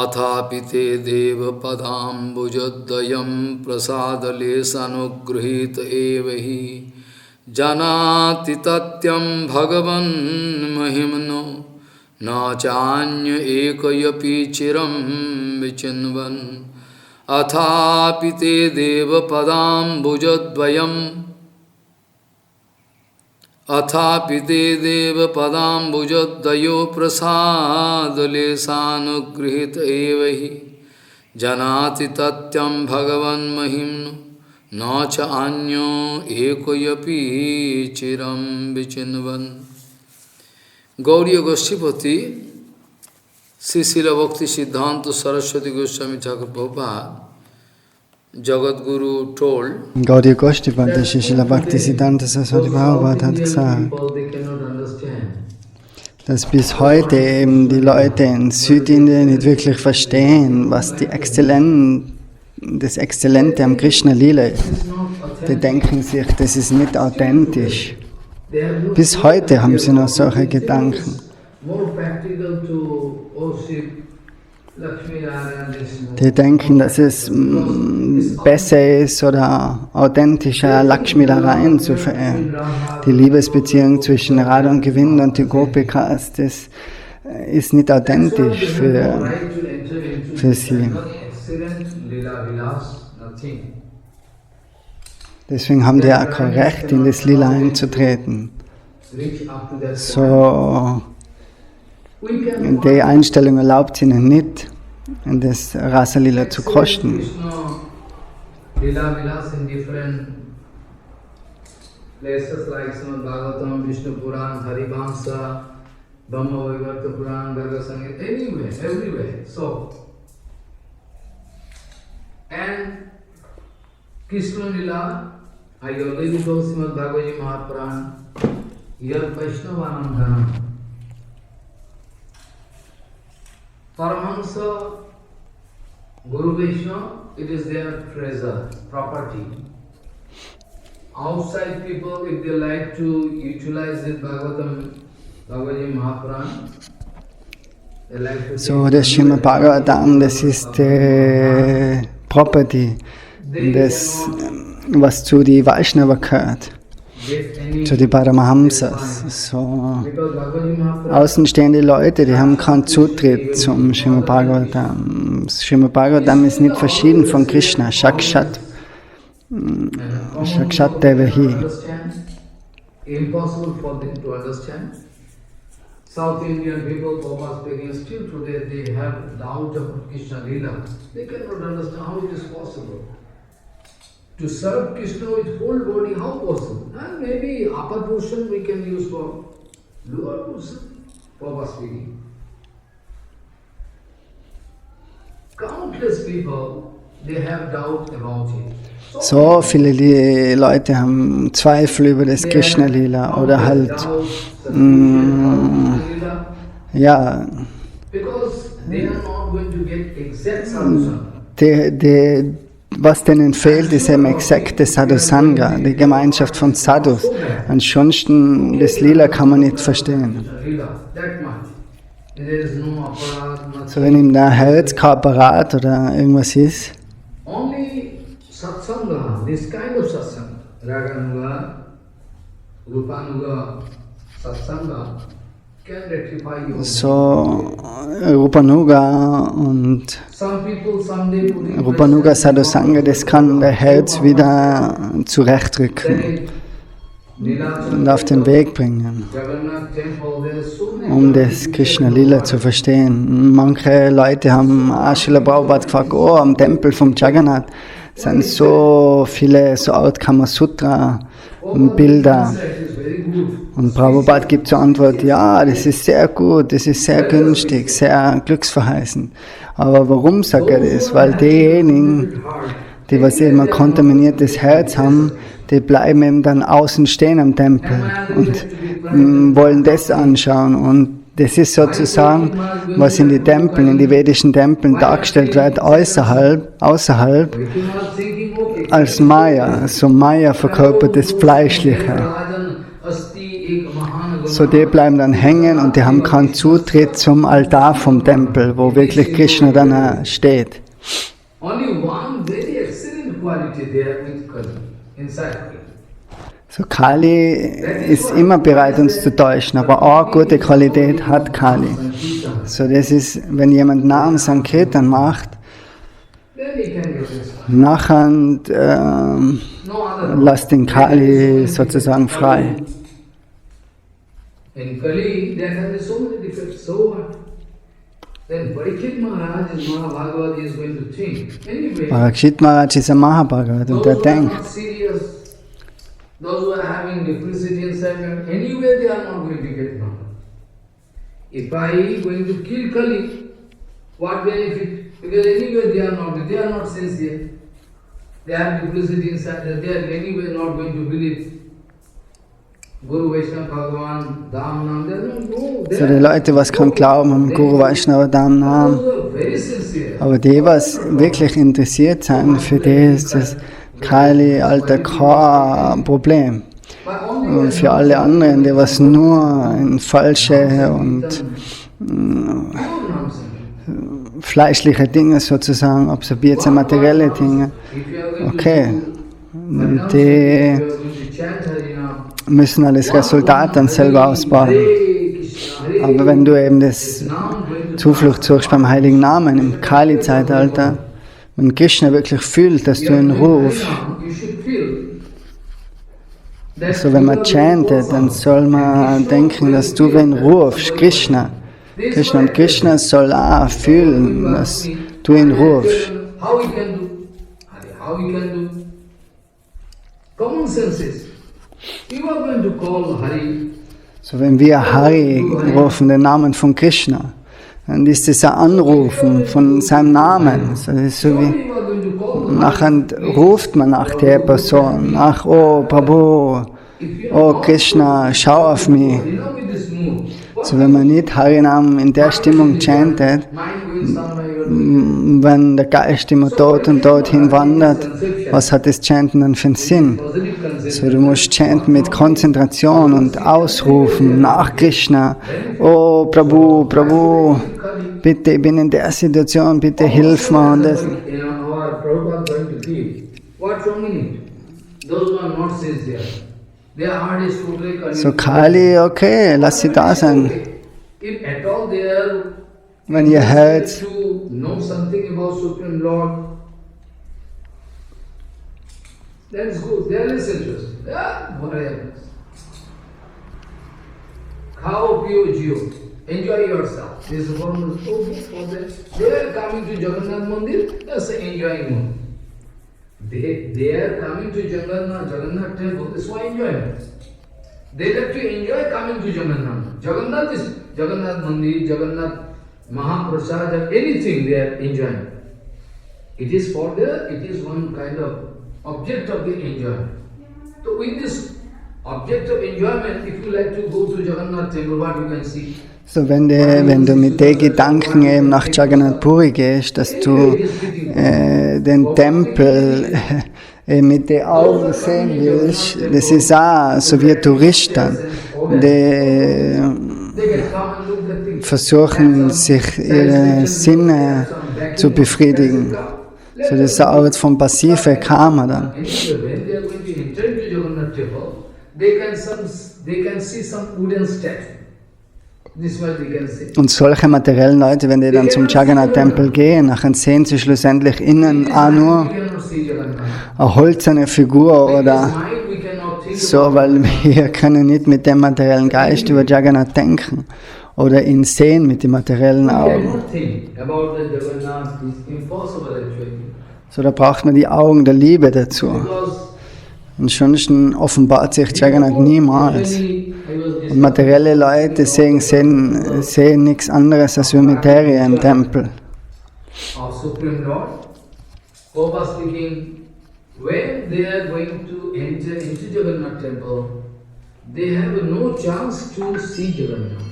अथापि ते देवपदाम्बुजद्वयं प्रसादलेशानुगृहीत एव हि जानाति तत्यं भगवन् महिम्नो न चान्य एकयपि चिरं विचिन्वन् अथापि ते देवपदाम्बुजद्वयो प्रसादलेशानुगृहीत एव हि जानाति तत्यं भगवन् महिम्नो न चान्यो एकोऽपि चिरं विचिन्वन्। गौड़ीय गोष्ठीपति श्री शिल भक्ति सिद्धांत सरस्वती गोस्वामी Thakur Prabhupada, Jagadguru told, Gaudiya Goshtipati Srila Bhakti Siddhanta Saraswati Prabhupada hat gesagt, dass bis heute eben die Leute in Südindien nicht wirklich verstehen, was das Exzellente am Krishna Lila ist. Die denken sich, das ist nicht authentisch. Bis heute haben sie noch solche Gedanken. Die denken, dass es besser ist oder authentischer Lakshmi Narayan zu verehren. Die Liebesbeziehung zwischen Radha und Govinda und die Gopikas, das ist nicht authentisch für sie. Deswegen haben die auch kein Recht, in das Lila einzutreten. So, die Einstellung erlaubt ihnen nicht, in das Rasa Lila zu kosten. Places like Srimad Bhagavatam, Vishnu Puran, Harivamsa, Brahma Vaivarta Puran, Garga Sangit, everywhere. So, and Krishna Lila, I already told Srimad Bhagavatam Mahapuran, Yad Vaishnavanandhanam. Paramahansa, Guru Vaishnava, it is their treasure, property. Outside people, if they like to utilize it, Bhagavatam Mahapuran, they like to... So, das Srimad Bhagavatam, das ist Property, das, was zu die Vaishnava gehört, zu die Paramahamsas. So, außenstehende Leute, die haben keinen Zutritt zum Srimad Bhagavatam. Srimad Bhagavatam ist nicht verschieden von Krishna, Sakshat Devahi. Impossible for them to understand. South Indian people, Prabhupada speaking, still today they have doubt about Krishna Lila. They cannot understand how it is possible. To serve Krishna with whole body, how possible? And maybe upper portion we can use for lower portion, Prabhupada speaking. Countless people, they have doubt about it. So viele Leute haben Zweifel über das Krishna Lila oder halt was denen fehlt, ist eben exakte Sadhusanga, die Gemeinschaft von Sadhus. Ansonsten das Lila kann man nicht verstehen. So wenn ihm der Herz kein Apparat oder irgendwas ist. Satsanga, this kind of satsanga, Raganuga, Rupanuga, Satsanga, can rectify you. So, Rupanuga und Rupanuga Sadhusanga, das kann der Herz wieder zurechtrücken und auf den Weg bringen, um das Krishna Lila zu verstehen. Manche Leute haben Srila Prabhupada gefragt, am Tempel vom Jagannath sind so viele, so alt Kamasutra Bilder. Und Prabhupada gibt zur Antwort, ja, das ist sehr gut, das ist sehr günstig, sehr glücksverheißend. Aber warum sagt er das? Weil diejenigen, die was eben ein kontaminiertes Herz haben, die bleiben eben dann außen stehen am Tempel und wollen das anschauen. Und das ist sozusagen, was in die Tempeln, in die vedischen Tempeln dargestellt wird, außerhalb, als Maya. So Maya verkörpert das Fleischliche. So, die bleiben dann hängen und die haben keinen Zutritt zum Altar vom Tempel, wo wirklich Krishna dann steht. Only one very excellent quality there with Kali, inside Kali. So, Kali ist immer bereit, uns zu täuschen, aber eine gute Qualität hat Kali. So, das ist, wenn jemand Namen Sankirtan macht, Then he can get this. nachher No other. lässt den Kali sozusagen frei. In Kali, there can be so many defects, so what? Then Parikshit Maharaj is Mahabhagavad is going to think. Anyway, Parikshit Maharaj ist ein Mahabhagat und those der who are denkt, not serious, those who are having duplicity inside them, anyway they are not going to get Mahabharata. If I going to kill Kali, what benefit? Because anyway they are not sincere. They have duplicity inside them, they are anyway not going to believe. Guru Vaishnava Bhagavan, Dham Nam, they are not, no, they so die Leute, was keinen Glauben haben, Guru Vaishnava Dham Nam, those who are very sincere. aber die, was wirklich interessiert sind, für die ist das Kali, Alter, kein Problem. But only Und für alle anderen, die was nur in falsche und pure nonsense. fleischliche Dinge sozusagen absorbiert sind, materielle Dinge, If you are going to okay, do die you are going to chant Harinam, müssen alles Resultat dann selber ausbauen. Hare Krishna, Hare Aber wenn du eben das Zuflucht suchst beim Heiligen Namen im Kali-Zeitalter, wenn Krishna wirklich fühlt, dass du ihn rufst, you should feel that so wenn man chantet, dann soll man denken, dass du wen rufst, Krishna. Krishna und Krishna soll auch fühlen, dass du ihn rufst. how we can do, how we can do. Common sense is, you are going to call Hari. So wenn wir Hari rufen, den Namen von Krishna, dann ist das ein Anrufen von seinem Namen. So, das ist so wie, You are going to call nachher ruft man nach der Person, nach, oh Prabhu, oh Krishna, schau auf mich. you know with this mood. So wenn man nicht Harinam in der Stimmung chantet, Mind going somewhere, you are doing wenn der Geist immer dort und dorthin wandert, was hat das Chanten dann für einen Sinn? positive concept. So, du musst chanten mit Konzentration und ausrufen nach Krishna. Oh Prabhu, Prabhu, bitte, ich bin in der Situation, bitte hilf mir. Und das. You know, our Prabhupada is going to give. What's wrong in it? Those who are not sincere, their heart is totally connected. So Kali, okay, lass sie da sein. If at all they are Wenn ihr hört, to know something about Supreme Lord, that is good. They are less interested. Yeah, whatever. Khao pio jio. Enjoy yourself. This is one for them. They are coming to Jagannath Mandir, that's enjoying mood. They are coming to Jagannath temple, that's why enjoyment. They have to enjoy coming to Jagannath. Jagannath is Jagannath Mandir, Jagannath Mahaprasad, anything they are enjoying. It is for it is one kind of object of the enjoyment. So with this object of enjoyment, if you like to go to Jagannath temple, what you can see? so wenn du mit den Gedanken eben nach Jagannath Puri gehst, dass du den Tempel mit den Augen sehen willst, das ist auch so wie Touristen, die They can come and look at things. versuchen, sich ihre Sinne zu befriedigen. So, das ist eine Art von passive Karma dann. Anyway, when they are going to enter into Jagannath temple, they can see some wooden statue. This much they can see. Und solche materiellen Leute, wenn die dann zum Jagannath-Tempel gehen, nachher sehen sie schlussendlich innen auch nur We cannot see Jagannath. eine hölzerne Figur oder Mind we cannot think so, weil wir können nicht mit dem materiellen Geist über Jagannath denken oder ihn sehen mit den materiellen We Augen. cannot think about the Jagannath. It's impossible actually. So, da braucht man die Augen der Liebe dazu. Because Ansonsten offenbart sich Jagannath niemals. Und materielle Leute sehen nichts anderes als wie Materie im Tempel. of Supreme Lord, Prabhupada speaking, when they are going to enter into Jagannath temple, they have no chance to see Jagannath.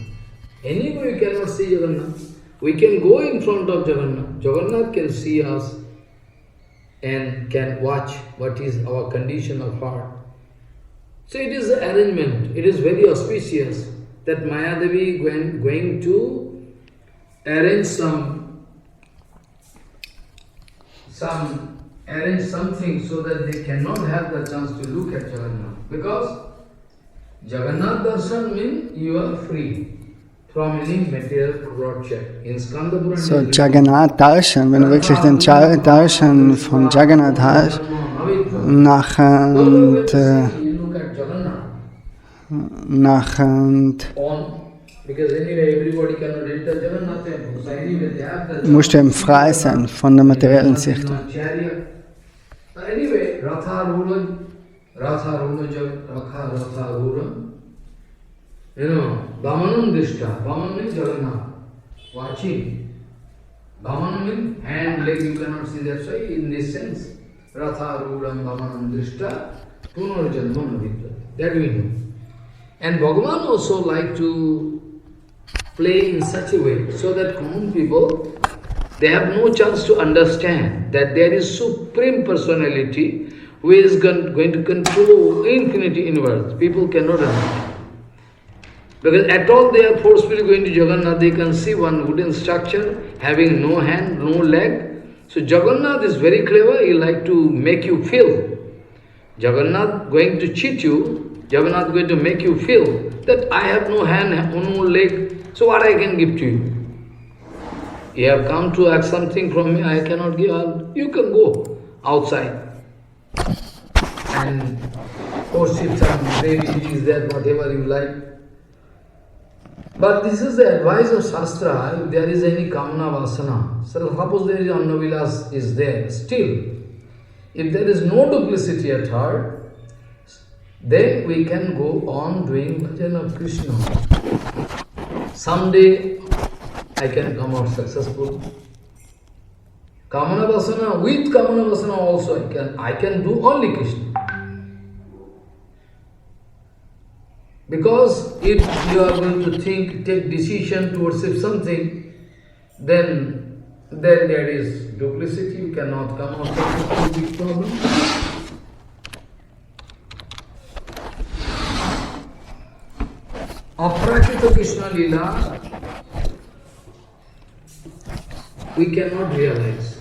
Anyway, we cannot see Jagannath. We can go in front of Jagannath. Jagannath can see us and can watch what is our condition of heart. So it is an arrangement. It is very auspicious. that Mayadevi going to arrange arrange something so that they cannot have the chance to look at Jagannath. Because Jagannath darshan means you are free from any material project. In Skanda Purana, So Jagannath Darshan, wenn du wirklich den Darshan von Jagannath hast, nachher you look at Jagannath. Because anyway everybody cannot enter Jagannath temple. So anyway they have the musst du eben frei sein von der materiellen Sicht. Anyway, Ratha Rura, Vamanam Dishta, Vaman means Jagannath, watching. Vamanam means hand, leg, you cannot see, that's why in this sense, Ratha Rura, Vamanam Dishta, Punarjanmana Vidya. That we know. And Bhagavan also like to play in such a way so that common people, they have no chance to understand that there is Supreme Personality who is going to control infinity universe. People cannot understand. Because at all they are forcefully going to Jagannath, they can see one wooden structure having no hand, no leg. So Jagannath is very clever, he like to make you feel. Jagannath going to cheat you, Jagannath going to make you feel that I have no hand, no leg, so what I can give to you? You have come to ask something from me, I cannot give, you can go outside and worship some deities there, whatever you like. But this is the advice of Shastra, if there is any Kamana Vasana, so suppose there is Annavilas is there, still, if there is no duplicity at heart, then we can go on doing bhajan of Krishna. Someday I can come out successful. Kamana Vasana, with Kamana Vasana also I can do only Krishna. Because if you are going to take decision to worship something, then there is duplicity, you cannot come out successful, big problem. Aprakita Krishna Leela, we cannot realize.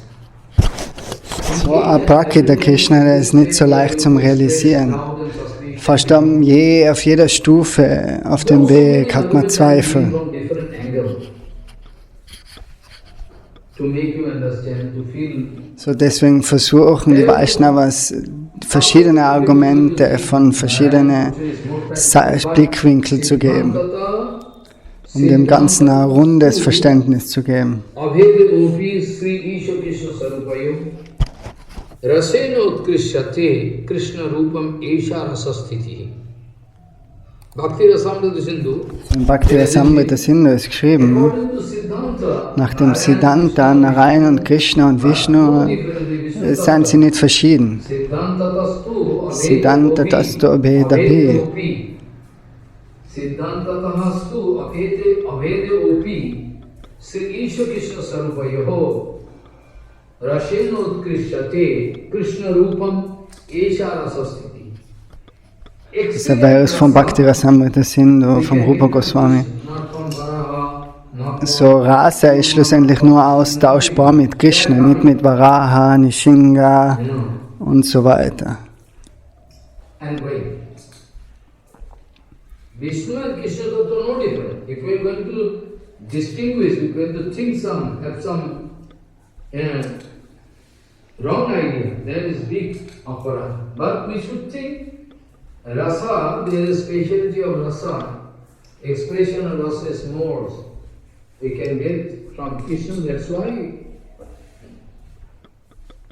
So Aprakita Krishna, der ist nicht so leicht zum Realisieren. Fast auf jeder Stufe auf dem Weg hat man Zweifel. So deswegen versuchen die Vaishnavas verschiedene Argumente von verschiedenen Blickwinkeln zu geben, um dem Ganzen ein rundes Verständnis zu geben. Rasena Utkrishyate Krishna Rupam Esha Rasasthiti. Bhakti Rasamrita Sindhu. In Bhakti Rasamrita Sindhu ist geschrieben, nach dem Siddhanta, Narayan und Krishna und Vishnu seien sie nicht verschieden. Siddhanta tastu abhedapi. Siddhanta tastu abhedapi. Sri Isha Krishna Sarupayoho. Rasena Utkrishyate Krishna Rupam Esha Rasasthiti. Das ist der Vers von Bhakti Rasamrita Sindhu, vom Rupa Goswami. So Rasa ist schlussendlich nur austauschbar mit Krishna, nicht mit Varaha, Nishinga und so weiter. Vishnu and Krishna are no different. If we are going to distinguish, we are going to think have some wrong idea, there is big opera. But we should think rasa, there is speciality of rasa. Expression of rasa is more. We can get from Krishna, that's why.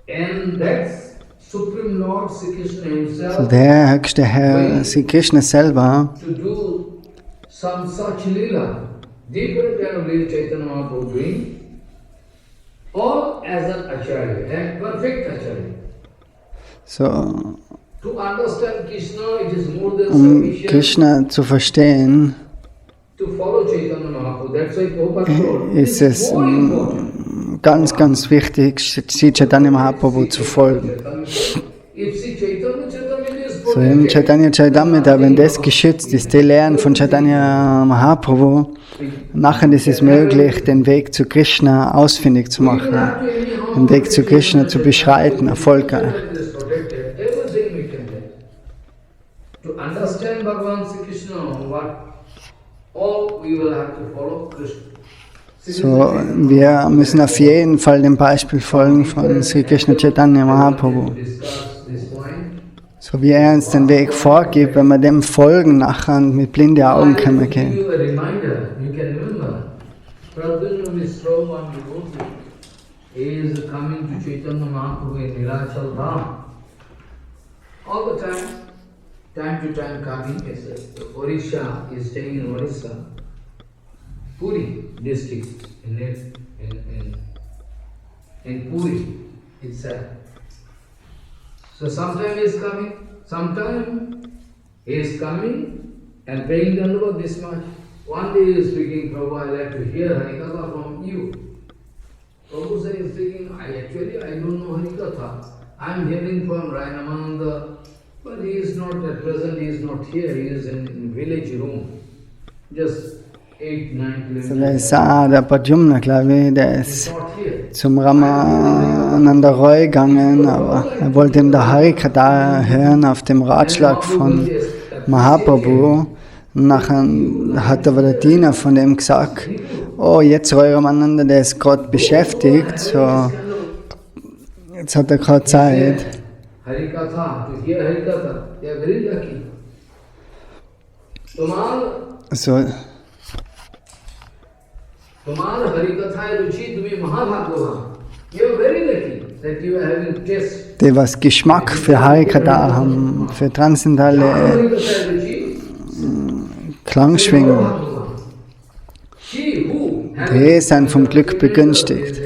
And that's Supreme Lord Sri Krishna himself. So der höchste Herr, Sri Krishna selber, to do some such lila, different kind of lila Chaitanya Mahaprabhu doing, all as an acharya, a perfect acharya. so To understand Krishna, it is more than sufficient Krishna zu verstehen, to follow Chaitanya Mahaprabhu. That's why Prabhupada told, ist es more important. ganz wichtig, Sri Chaitanya Mahaprabhu zu folgen. If Sri Chaitanya is So im Chaitanya Charitamrita, wenn das geschützt ist, die Lehren von Chaitanya Mahaprabhu, nachher ist es möglich, den Weg zu Krishna ausfindig zu machen, den Weg zu Krishna zu beschreiten, erfolgreich. To understand Bhagavan Sri Krishna, all we will have to follow Krishna. So, wir müssen auf jeden Fall dem Beispiel folgen von Sri Krishna Chaitanya Mahaprabhu. So wie er uns den Weg vorgibt, wenn wir dem folgen nachher und mit blinden Augen können wir gehen. Time to time coming, Orissa is staying in Orissa, Puri district, in Puri itself. So sometime he is coming, sometime he is coming and praying Dandavat this much. One day he is speaking, Prabhu, I like to hear Harikatha from you. Prabhu is speaking, I don't know Harikatha. I am hearing from Rayanamanda. But he is not at present, he is not here, he is in village room. Just 8-9 So, kilometers. der Pradyumna, glaube ich, der ist zum Ramananda Roy gegangen, aber er wollte ihm der Harikatha hören auf dem Ratschlag von Mahaprabhu. Und nachher hat aber der Diener von dem gesagt, oh, jetzt Roy Ramananda, der ist gerade beschäftigt, so, jetzt hat er gerade Zeit. Harikatha, to hear Harikatha, they are very lucky. So, Tomar Harikatha ruchi tumi mahabhagava. You are very lucky that you are having taste. die was Geschmack für Harikatha haben, für transzendentale Harikatha ruchi, Klangschwingungen. she who Die sind vom Glück begünstigt.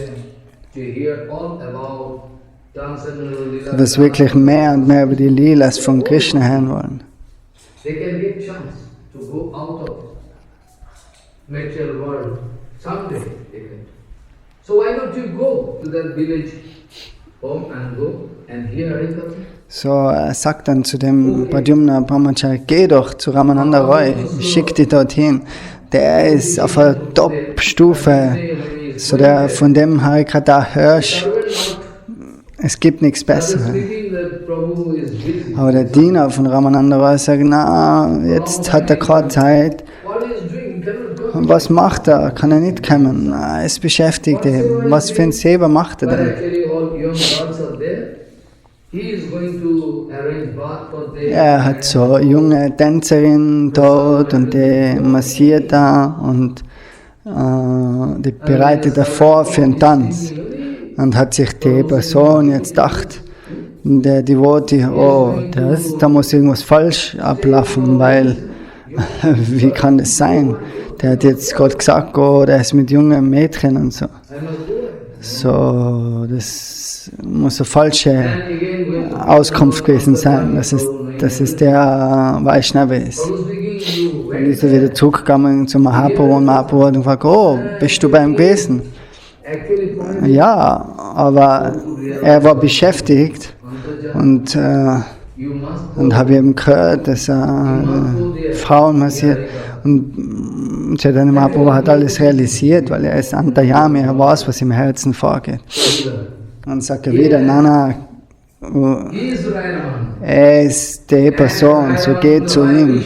to hear all about transcendental lila. Das wirklich mehr und mehr über die Lilas von Krishna hören wollen. They can get chance to go out of material world someday. They can. So why don't you go to that village home and go and hear Harikatha? So, er sagt dann zu dem Pradyumna Brahmachari, geh doch zu Ramananda Roy, schick dich dorthin. Der ist auf einer Top-Stufe, so der von dem Harikatha hörst, es gibt nichts Besseres. Aber der Diener von Ramananda Roy sagt, na, jetzt hat er gerade Zeit. Und was macht er? Kann er nicht kommen? Na, er ist beschäftigt eben. Was für ein Seva macht er denn? Er hat so junge Tänzerinnen dort und die massiert da und die bereitet er vor für einen Tanz. Und hat sich die Person jetzt gedacht, der Devotee, oh, da muss irgendwas falsch ablaufen, weil, wie kann das sein? Der hat jetzt gerade gesagt, oh, der ist mit jungen Mädchen und so. So, das muss eine falsche Auskunft gewesen sein, dass es der Vaishnava ist. Dann ist er wieder zurückgegangen zu Mahaprabhu und Mahaprabhu hat gefragt, oh, bist du bei ihm gewesen? Ja, aber er war beschäftigt und habe eben gehört, dass er Frauen massiert. Und Chaitanya Mahaprabhu hat alles realisiert, weil er ist Antayami, er weiß, was im Herzen vorgeht. Und sagt er wieder, Nana, er ist die Person, so geht zu ihm.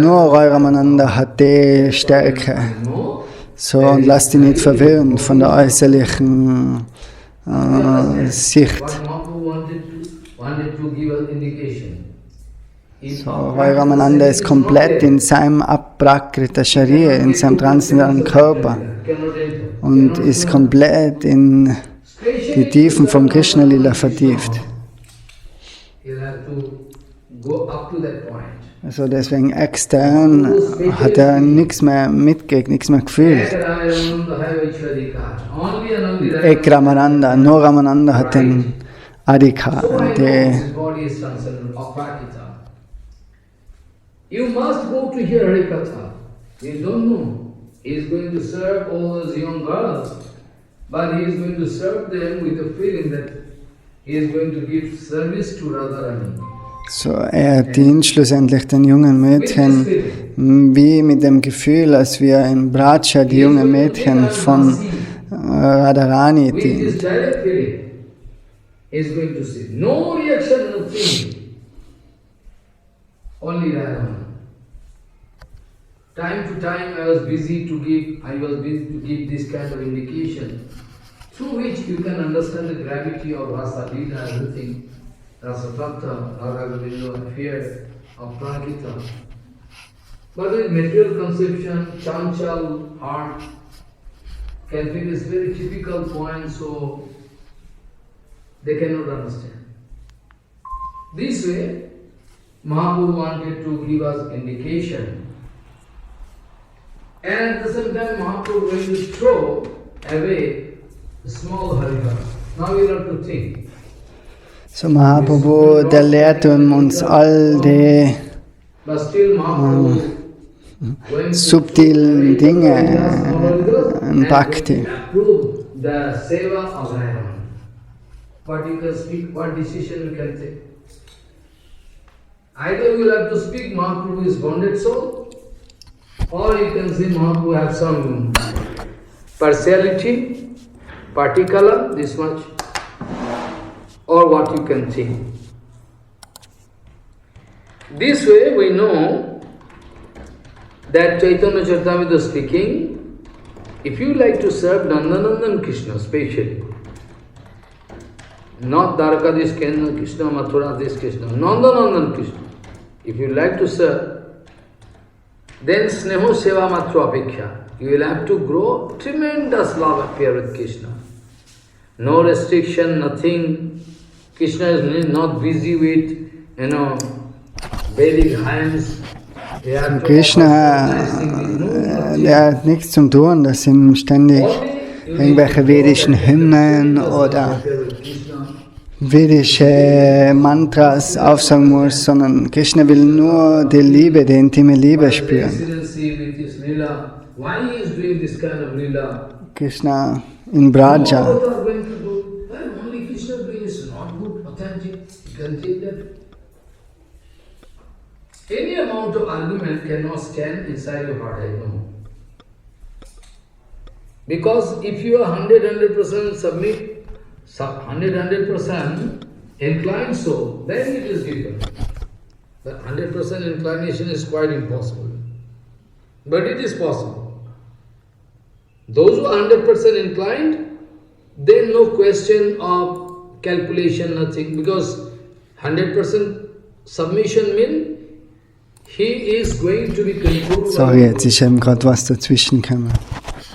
Nur Roy Ramananda hat die Stärke. So, und lass dich nicht verwirren von der äußerlichen Sicht. So, Roy Ramananda ist komplett in seinem Aprakrita Sharir, in seinem transzendentalen Körper und ist komplett in die Tiefen vom Krishna Lila vertieft. Also deswegen extern hat er nichts mehr mitgekriegt, nichts mehr gefühlt. Ek Ramananda, nur Ramananda hat den Adhika, You must go to hear Harikatha. You don't know. He is going to serve all those young girls, but he is going to serve them with the feeling that he is going to give service to Radharani. So, er dient schlussendlich den jungen Mädchen wie mit dem Gefühl, als wir in Braja die jungen Mädchen von Radharani With this dient. direct feeling, he is going to see. No reaction, nothing. Only Radharani. Time to time I was busy to give this kind of indication, through which you can understand the gravity of Rasa Lila, everything, Rasa Tattva, Radha Govinda affair of Prakita. But with material conception, chanchal heart can feel this very typical point, so they cannot understand. This way, Mahaprabhu wanted to give us indication. And at the same time, Mahaprabhu going to throw away a small harika. Now we have to think. So Mahaprabhu, der lehrt uns all die But still Mahaprabhu going to subtilen Dinge in Bhakti. approve the seva of Radharani. What you can speak, what decision you can take. Either you will have to speak Mahaprabhu is bonded soul, or you can say Mahaprabhu have some partiality, particular, this much, or what you can think. This way we know that Chaitanya Charitamrita is speaking, if you like to serve Nandanandan Krishna specially, not Dwarkadish Krishna, Mathuradish Krishna, Nandanandan Krishna, if you like to serve, then Sneho Seva Matra Apeksha, you will have to grow tremendous love affair with Krishna. No restriction, nothing. Krishna is not busy with, Vedic hymns. Krishna, der hat nichts zum tun, dass ihm ständig irgendwelche vedischen Hymnen oder vedische Mantras aufsagen muss, sondern Krishna will nur die Liebe, die intime Liebe spüren. Krishna in Braja. Any amount of argument cannot stand inside your heart, I know. Because if you are 100% submit, 100% inclined soul, then it is different. But 100% inclination is quite impossible. But it is possible. Those who are 100% inclined, then no question of calculation, nothing. Because 100% submission means he is going to be controlled. Sorry, jetzt ist eben gerade was dazwischen gekommen.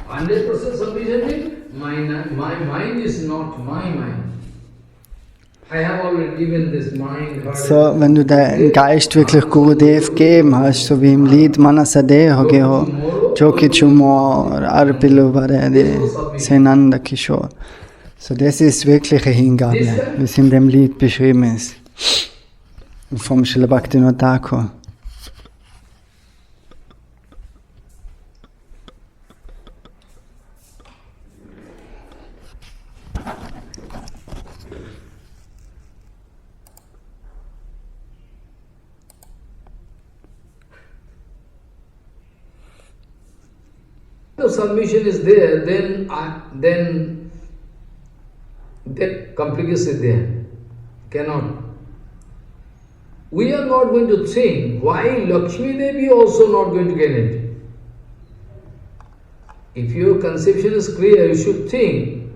100% submission means my mind is not my mind. I have already given this mind. So, wenn du deinen Geist wirklich Gurudev gegeben hast, so wie im Lied Manasadeho Geho, Joki Chumor, Arpilu Varedi, Senanda Kishore. So, das ist wirkliche Hingabe, wie es in dem Lied beschrieben ist. Vom Srila Bhaktivinoda Thakur. If submission is there, then complication is there. Cannot. We are not going to think why Lakshmi Devi also not going to get it. If your conception is clear, you should think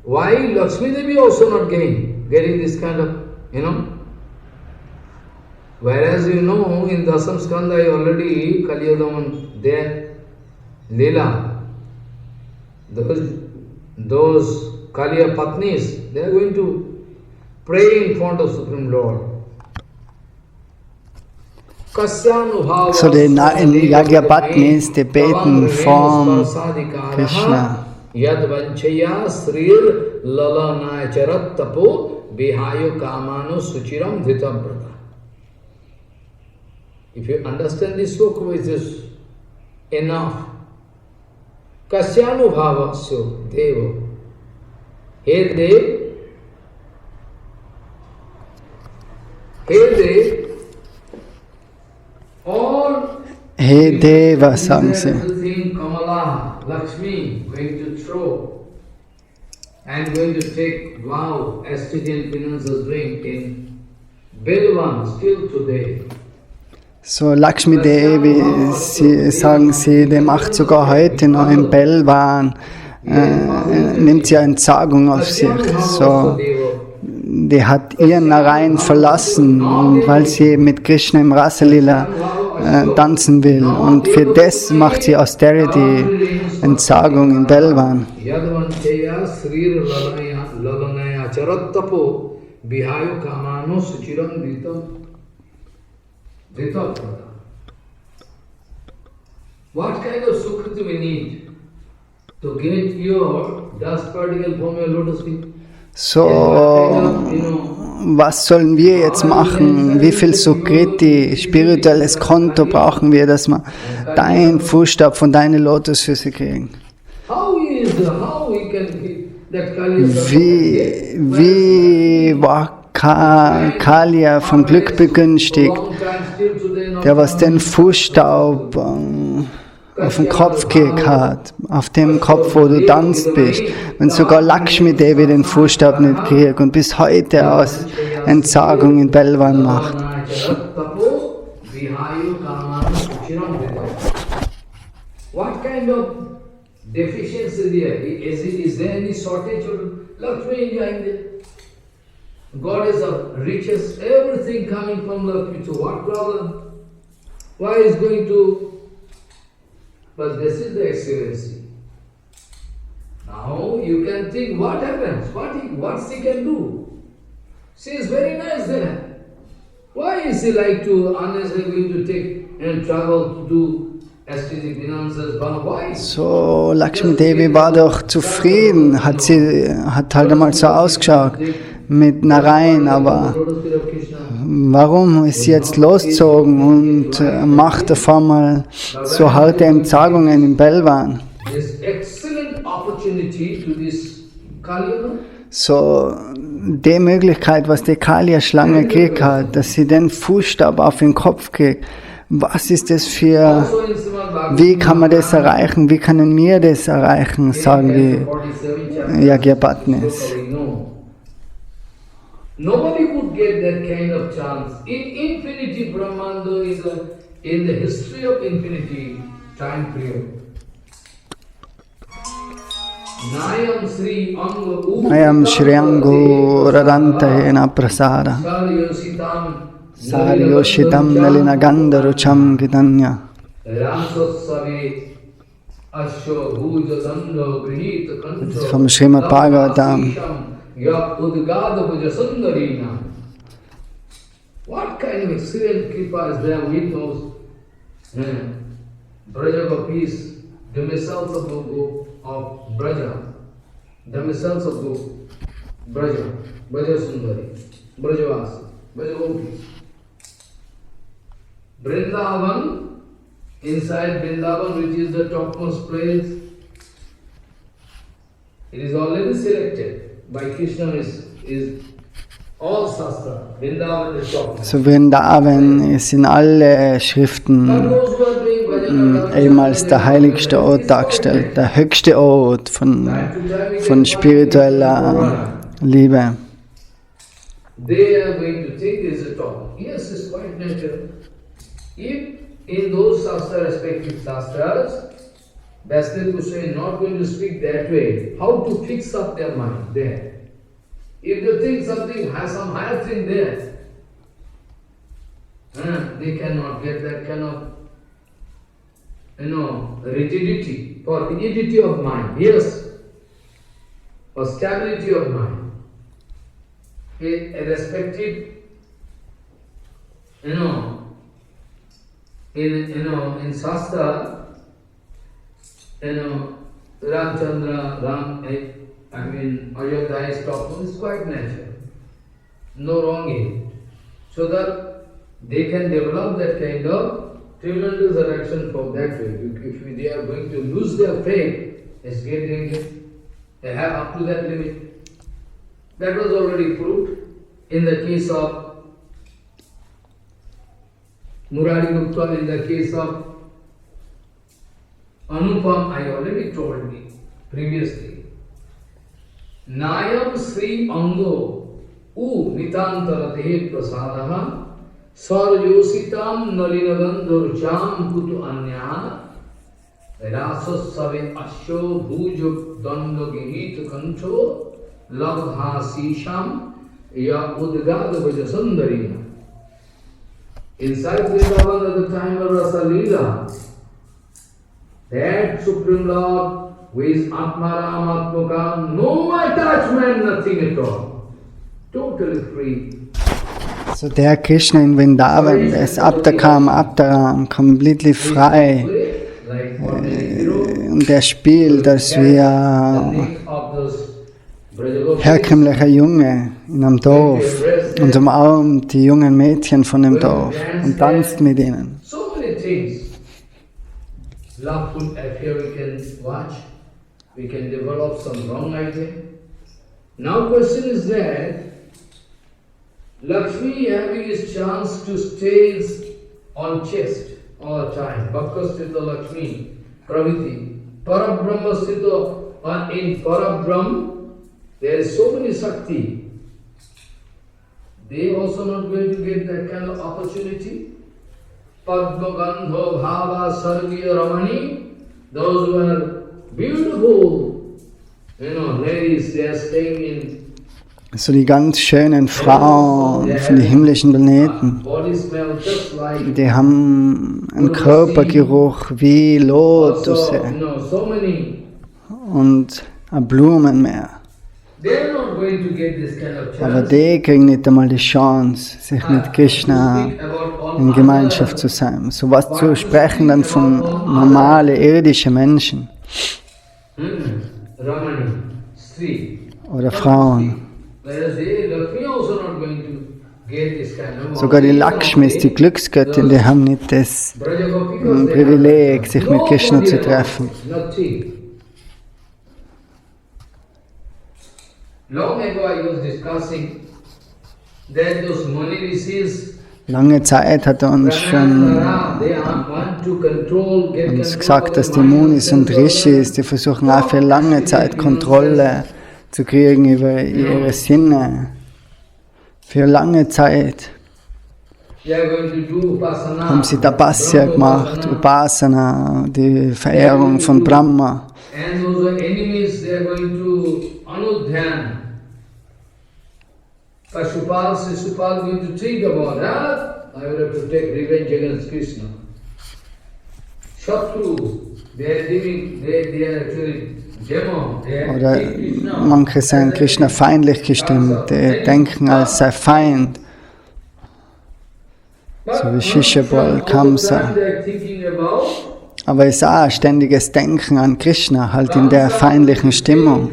why Lakshmi Devi also not getting this kind of, Whereas in Dasam Skanda already Kaliyadaman there. Leela, those Kaliya Patnis, they are going to pray in front of Supreme Lord. So die Yagyapatnis, die beten von Krishna. Yad vanchaya srir lalana charat tapo bihayo kamano suchiram dhitabrata. If you understand this sloka, it is enough. Kasyanubhavasya deva. Hey Dev, He Deva, sagen sie. Everything Kamala, Lakshmi, going to throw and going to take vow, as Stygian penance is doing in Belvan still today. So Lakshmi Devi, sie, sagen sie, die macht sogar heute noch im Belwan, nimmt sie eine Entsagung auf sich. So, die hat ihren Narayan verlassen, und weil sie mit Krishna im Rasalila tanzen will. Und für das macht sie Austerity, Entsagung in Belwan. What kind of sukriti we need to get your dust particle from your lotus feet? So, was sollen wir jetzt machen? Wie viel Sukriti, spirituelles Konto brauchen wir, dass wir deinen Fußstab von deinen Lotusfüßen kriegen? How we can keep that Kali? Wie war Kalia vom Glück begünstigt, der was den Fußstaub auf den Kopf gekriegt hat, auf dem Kopf, wo du tanzt bist, wenn sogar Lakshmi Devi den Fußstaub nicht kriegt und bis heute aus Entsagung in Belvan macht. What kind of deficiency there? Is there any shortage of Lakshmi enjoying there? God is the richest, everything coming from Lakshmi. So what problem? Why is going to? But this is the excellency. Now you can think what happens, what she can do. She is very nice there. Why is she like to unnecessarily going to take and travel to do aesthetic finances? Why? So, Lakshmi Devi war doch zufrieden, hat halt einmal so ausgeschaut mit Narayan, aber warum ist sie jetzt losgezogen und macht auf einmal so harte Entsagungen in Belvan? So, die Möglichkeit, was die Kalia-Schlange gekriegt hat, dass sie den Fußstab auf den Kopf kriegt, was ist das für, wie kann man das erreichen, wie können wir das erreichen, sagen die Yagyapatnis. Nobody could get that kind of chance. In infinity, Brahmanda is in the history of infinity time period. Nayam Shriyangu Radantayena Prasada Saryoshitam Nalina Gandarucham Gidanya. Das ist vom Srimad Bhagavatam. What kind of excellent kripa is there with those Braja Gopis, the missiles of Braja, the missiles of Braja, Braja Sundari, Brajavasi, Braja Gopis. Vrindavan, inside Vrindavan, which is the topmost place, it is already selected by Krishna, is all Shastra. Vrindavan is topmost. So Vrindavan ist in alle Schriften eben als der heiligste Ort dargestellt, der höchste Ort von spiritueller Liebe. They are going to think this is a top. Yes, it's quite natural. If in those Shastra, respective Shastras, Vasudeva Goswami is not going to speak that way, how to fix up their mind there? If they think something has some higher thing there, they cannot get that kind of, rigidity or rigidity of mind, yes, or stability of mind. A respective, in Shastra, Ramchandra, Ayodhya is topmost, is quite natural. No wrong in it. So that they can develop that kind of tremendous attraction from that way. If they are going to lose their faith, it's getting they have up to that limit. That was already proved in the case of Murari Gupta, in the case of Anupam, I already told me previously. Nayam Sri Ango U Nitantarate Prasadaha Sarjositam Nalinagandhurcham Kutu Anyana Rasas Save Asho Bhujo Danda Gihita Kancho Labdha Sisham Ya Udgada Vajasandarina. Inside Vrindavan at the time of Rasa Leela, that Supreme Lord who is Atmaram Atmakam, no attachment, nothing at all. Totally free. So der Krishna in Vrindavan, der ist Aptakam, Aptaram, completely frei. Und der spielt, als wie ein herkömmlicher Junge in einem Dorf und umarmt die jungen Mädchen von dem Dorf und tanzt mit ihnen. So many things. Loveful affair we can watch. We can develop some wrong idea. Now question is that Lakshmi having his chance to stay on chest all the time. Bhakkastita Lakshmi, Praviti. Parabrahma Sthita, in Parabrahm there is so many Shakti. They also not going to get that kind of opportunity. Padma Gandho Bhava Sarviya Ramani, those who are beautiful, ladies, they are staying in. So die ganz schönen Frauen von den himmlischen Planeten, die haben einen Körpergeruch wie Lotusse und ein Blumenmeer. Aber die kriegen nicht einmal die Chance, sich mit Krishna in Gemeinschaft zu sein. So was zu sprechen dann von normalen, irdischen Menschen oder Frauen. Sogar die Lakshmis, die Glücksgöttin, die haben nicht das Privileg, sich mit Krishna zu treffen. Lange Zeit hat er uns schon gesagt, dass die Munis und Rishis, die versuchen auch für lange Zeit Kontrolle zu kriegen über ihre Sinne. Für lange Zeit haben sie Tapasya gemacht, Upasana, die Verehrung von Brahma. Pashupal, Sisupal going to think about that. I will have to take revenge against Krishna. Shatru, they are living, they are actually demon. Oder manche sind Krishna feindlich gestimmt, die denken als sei Feind. So wie Shishapal, Kamsa. Aber es ist auch ein ständiges Denken an Krishna, halt in der feindlichen Stimmung.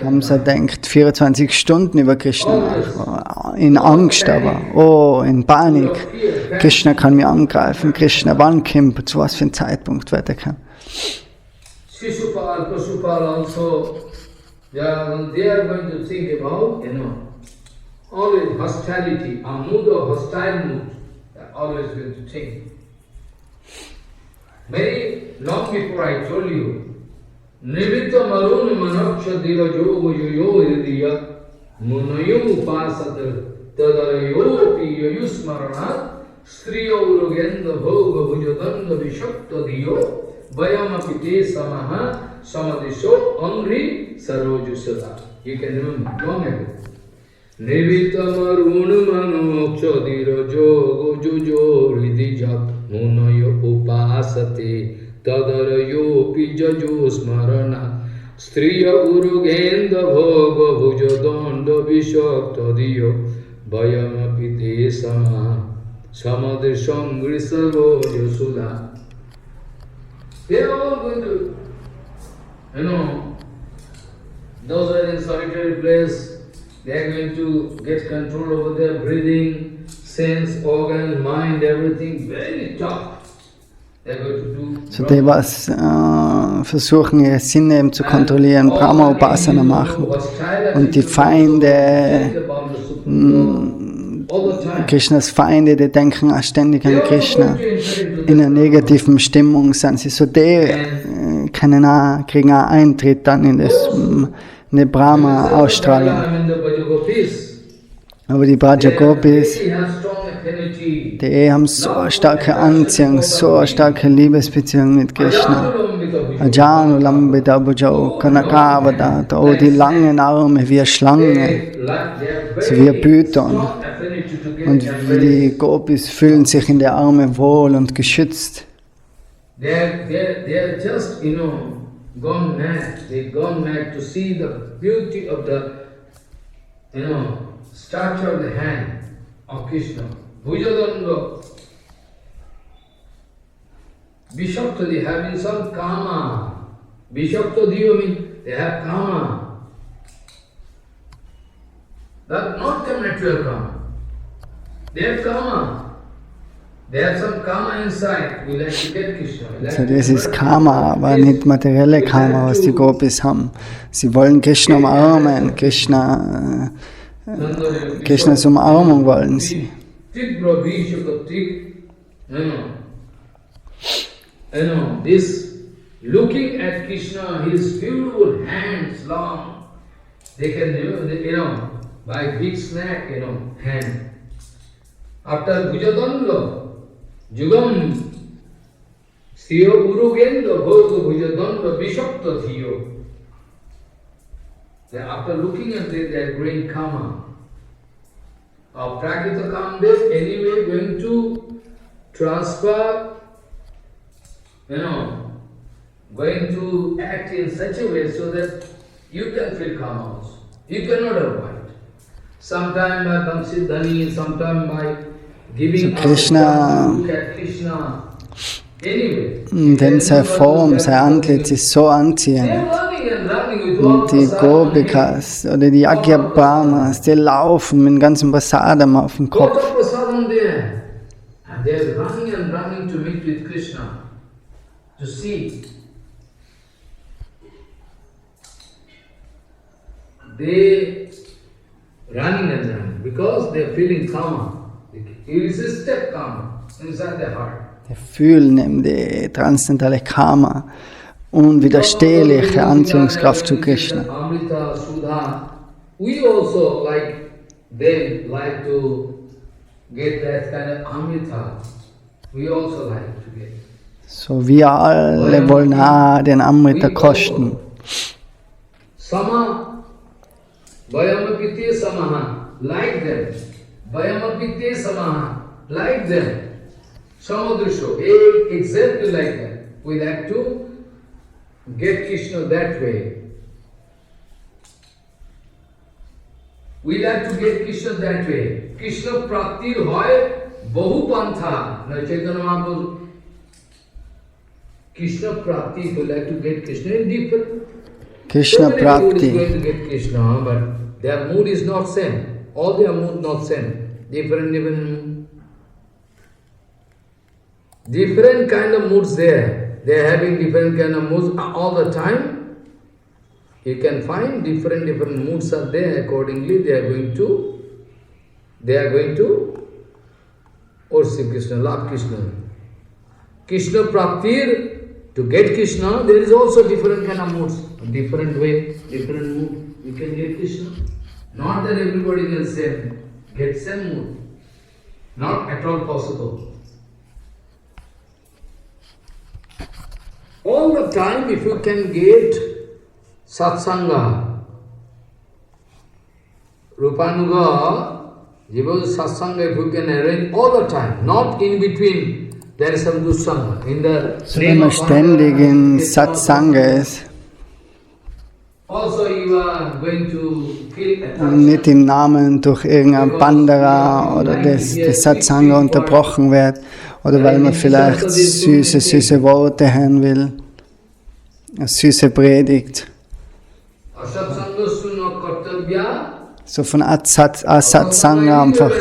Kamsa denkt 24 Stunden über Krishna nach, in Angst aber, in Panik. Krishna kann mich angreifen, Krishna, wann kommt, zu was für ein Zeitpunkt wird er kommen. Shishupal, Pashupal also, they are going to think about, always hostility, a mood of hostile mood, they are always going to think. Very long before I told you, Nivita Marun Manaksha Dirajo Yoyo Hridiya Munayu Upasat Tadarayo Yusmarana Striyo Urugenda Bhoga Bhujadanda Vishakta Diyo Vayama Pite Samaha Samadisho Angri Sarojusada. You can remember long ago. Nivita Marun Manaksha Dirajo Gojo Hridija Munayu Upasate Tadarayo Pijajo Smarana Striya Urugenda Bhoga Bhujadanda Vishakta Diyo Vayama Pite Samaha Samadisham Grisaro Yosuda. They are all going to, those are in solitary place, they are going to get control over their breathing, sense, organ, mind, everything, very tough. So die was versuchen ihre Sinne eben zu kontrollieren, Brahma Upasana machen und die Feinde Krishnas Feinde, die denken auch ständig an Krishna. In einer negativen Stimmung sind sie so, die kriegen auch Eintritt dann in eine Brahma-Ausstrahlung. Aber die Braja Gopis, die haben so eine starke Anziehung, so eine starke Liebesbeziehung mit Krishna. Ajanu Lambita Bhujau Kanakavadat, oh die langen Arme wie eine Schlange, so wie ein Python. Und die Gopis fühlen sich in den Armen wohl und geschützt. They're just, gone mad. They've gone mad to see the beauty of the, stature of the hand of Krishna. Bhujadanda, Bishakta, they having some kama. Bishakta Diyo means they have kama. That's not the natural kama. They have kama. They have some kama inside. We like to get Krishna. So das ist Karma, aber nicht materielle Karma, was die Gopis haben. Sie wollen Krishna umarmen, Krishnas Umarmung wollen sie. This looking at Krishna, his beautiful hands long, they can, by big snack, hand. After Bhujadanda, Jugam, Siyo Urugendo, Bhoga Bhujadanda, Bishakta Thiyo. After looking at it, they are growing karma. Of Prakita Kamdev, anyway, going to transfer, going to act in such a way so that you can feel karma also. You cannot avoid. Sometime by Bamsidhani, sometime by giving Krishna, look at Krishna. Anyway, denn seine Form, sein Antlitz ist so anziehend. Und die Gopikas oder die Agyabrahmas, die laufen mit dem ganzen Prasadam auf dem Kopf. They are running and running to meet with Krishna, to see. They running and running because they are feeling karma, irresistible karma inside their heart. Die fühlen eben die transzendentale Karma, unwiderstehliche Anziehungskraft zu Krishna. Amrita, Sudha, we also like to get that kind of Amrita. We also like to get. So wir alle wollen auch den Amrita kosten. Sama, Vayamapite Samaha, like them. Vayamapite Samaha, like them. Samadrisho, exactly like that. We like to get Krishna that way. We like to get Krishna that way. Krishna Praptir hoy Bahu Pantha. Now Chaitanya Mahaprabhu, Krishna Prapti, we like to get Krishna in different. Krishna Prapti. Going to get Krishna, but their mood is not same. All their mood not same. Different kind of moods there. They are having different kind of moods all the time. You can find different moods are there. Accordingly, they are going to worship Krishna, love Krishna. Krishna Praptir, to get Krishna, there is also different kind of moods. Different way, different mood. You can get Krishna. Not that everybody can get same mood. Not at all possible. All the time, if you can get satsanga, Rupanuga, Jiva satsanga, if you can arrange all the time, not in between, there is some dussanga. So wenn man ständig in Satsanga ist also you are going to feel und nicht im Namen durch irgendein Bandera oder das Satsanga unterbrochen wird oder weil man vielleicht süße Worte hören will, eine süße Predigt. So von Satsanga einfach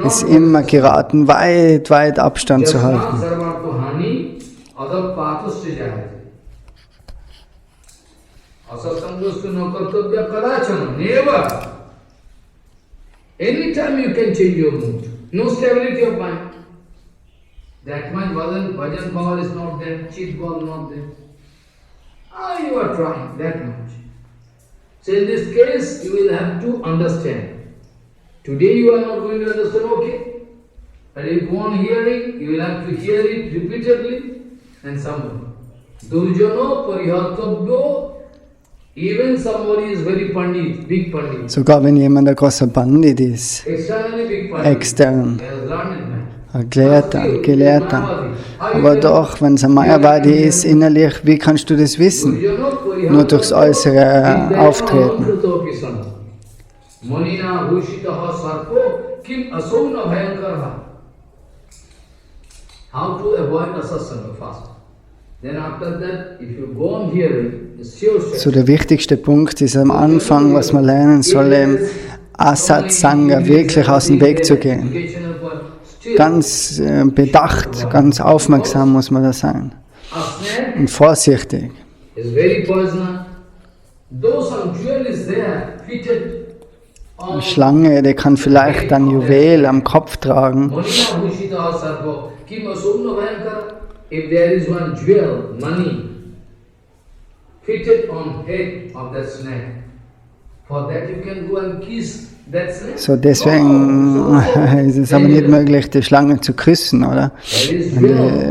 ist immer geraten, weit Abstand zu halten. Anytime you can change your mood. No stability of mind. That much bhajan power is not there, cheat ball not there. Ah, you are trying that much. So in this case, you will have to understand. Today you are not going to understand, okay. But if you want hearing, you will have to hear it repeatedly and somebody. Durjano parihattabyo, even somebody is very pandit, big pandit. Sogar wenn jemand ein großer Pandit ist, Externally big pandit. extern, He has learned it, man. Gelehrter. Aber doch, wenn es ein Mayavadi ist, innerlich, wie kannst du das wissen? Nur durchs äußere Auftreten. How to avoid asasanga fast. Then after that, if you go on hearing, it's sure. So der wichtigste Punkt ist am Anfang, was man lernen soll, im Asatsanga wirklich aus dem Weg zu gehen. Ganz bedacht, ganz aufmerksam muss man da sein. Und vorsichtig. Eine Schlange, die kann vielleicht ein Juwel am Kopf tragen. If there is one jewel, money, fitted on head of that snake, for that you can go and kiss that snake. So deswegen ist es aber nicht möglich, die Schlange zu küssen, oder?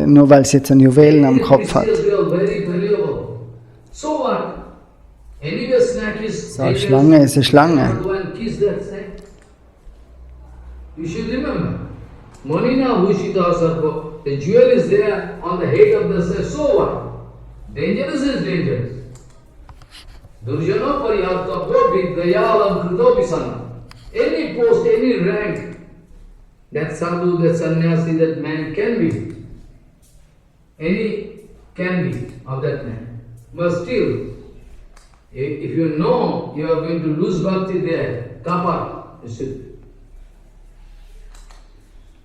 Nur weil sie jetzt ein Juwelen am Kopf hat. So what? Anyway, snake is. So, eine Schlange ist eine Schlange. Go and kiss that snake. You should remember. Monina Hushita Sarva. The jewel is there on the head of the snake. So what? Dangerous is dangerous. Durjana parihattabyo vidyayalam krito pisana. Any post, any rank, that sadhu, that sannyasi, that man can be. Any can be of that man. But still, if you know you are going to lose bhakti there, kapar,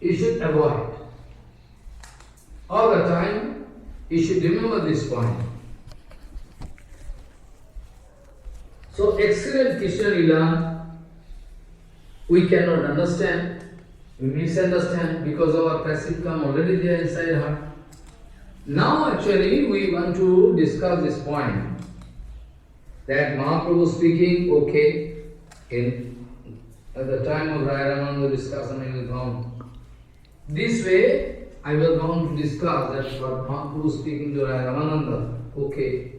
you should avoid. All the time, you should remember this point. So excellent Krishna Lila, we cannot understand, we misunderstand because our passive come already there inside heart. Now actually we want to discuss this point, that Mahaprabhu speaking, okay, at the time of Raya Ramananda discussion I will come. This way, I will going to discuss that what Mahaprabhu speaking to Raya Ramananda. Okay.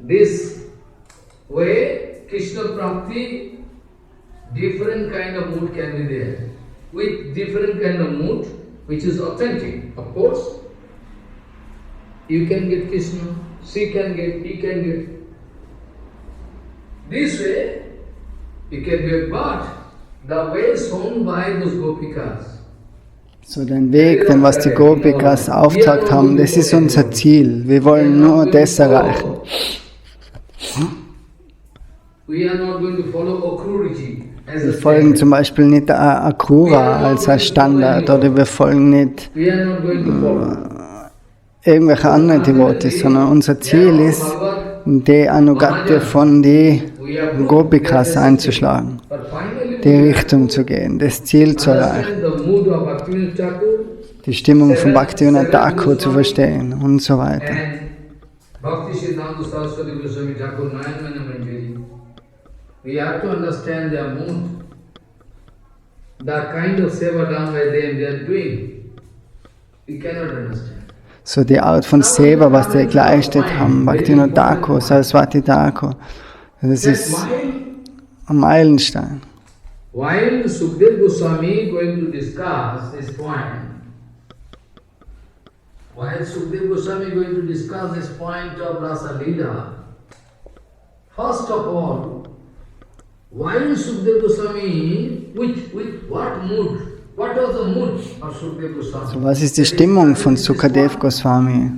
This way, Krishna Prapti, different kind of mood can be there. With different kind of mood, which is authentic. Of course, you can get Krishna, she can get, he can get. This way, you can get, but the way shown by those Gopikas. So den Weg, den was die Gopikas aufgezeigt haben, das ist unser Ziel. Wir wollen nur das erreichen. Wir folgen zum Beispiel nicht Akrura als ein Standard oder wir folgen nicht irgendwelche anderen Devotis, sondern unser Ziel ist, die Anugatya von den Gopikas einzuschlagen, die Richtung zu gehen, das Ziel zu erreichen, die Stimmung von Bhaktivinoda Thakur zu verstehen und so weiter. We have to understand their mood, the kind of seva done by them they are doing. We cannot understand. So die Art von Seva, was die geleistet haben, Bhaktivinoda Thakur, Saraswati Thakur, das ist ein Meilenstein. While Sukadeva Goswami going to discuss this point, of Rasa Leela, first of all, why Sukadeva Goswami, what mood? What was the mood of Sukadeva Goswami? So, was ist die Stimmung von Sukadeva Goswami?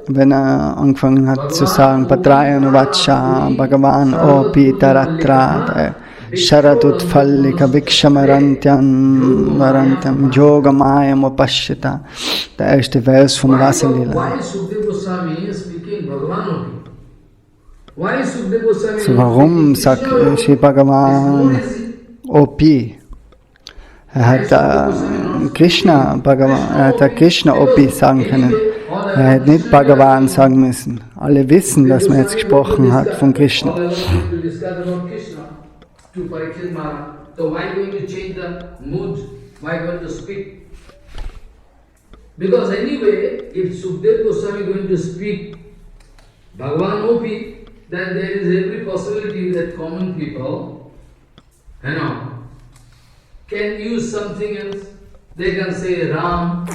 Wenn angefangen hat zu sagen, Padrayana Vacha, Bhagavan Opi Taratra, Sharadut Fallika Vikshamarantyam Varantam Yogamayam Upashyata. Der erste Vers vom Rasa Leela. Why Sukadeva Goswami is speaking Bhagavan Opi? Why Sukadeva Goswami So not warum speaking sagt Krishna? Sri It's more Bhagavan easy. OP? Er hat Krishna Bhagavan, er hat Krishna OP sagen können. Er hätte nicht Bhagavan sagen müssen. Alle wissen, dass man jetzt gesprochen hat von Krishna. All along to discuss about Krishna to Parikshit Maharaj. So why going to change the mood? Why going to speak? Because anyway, if Sukadeva Goswami going to speak Bhagavan OP, then there is every possibility that common people, can use something else. They can say Ram,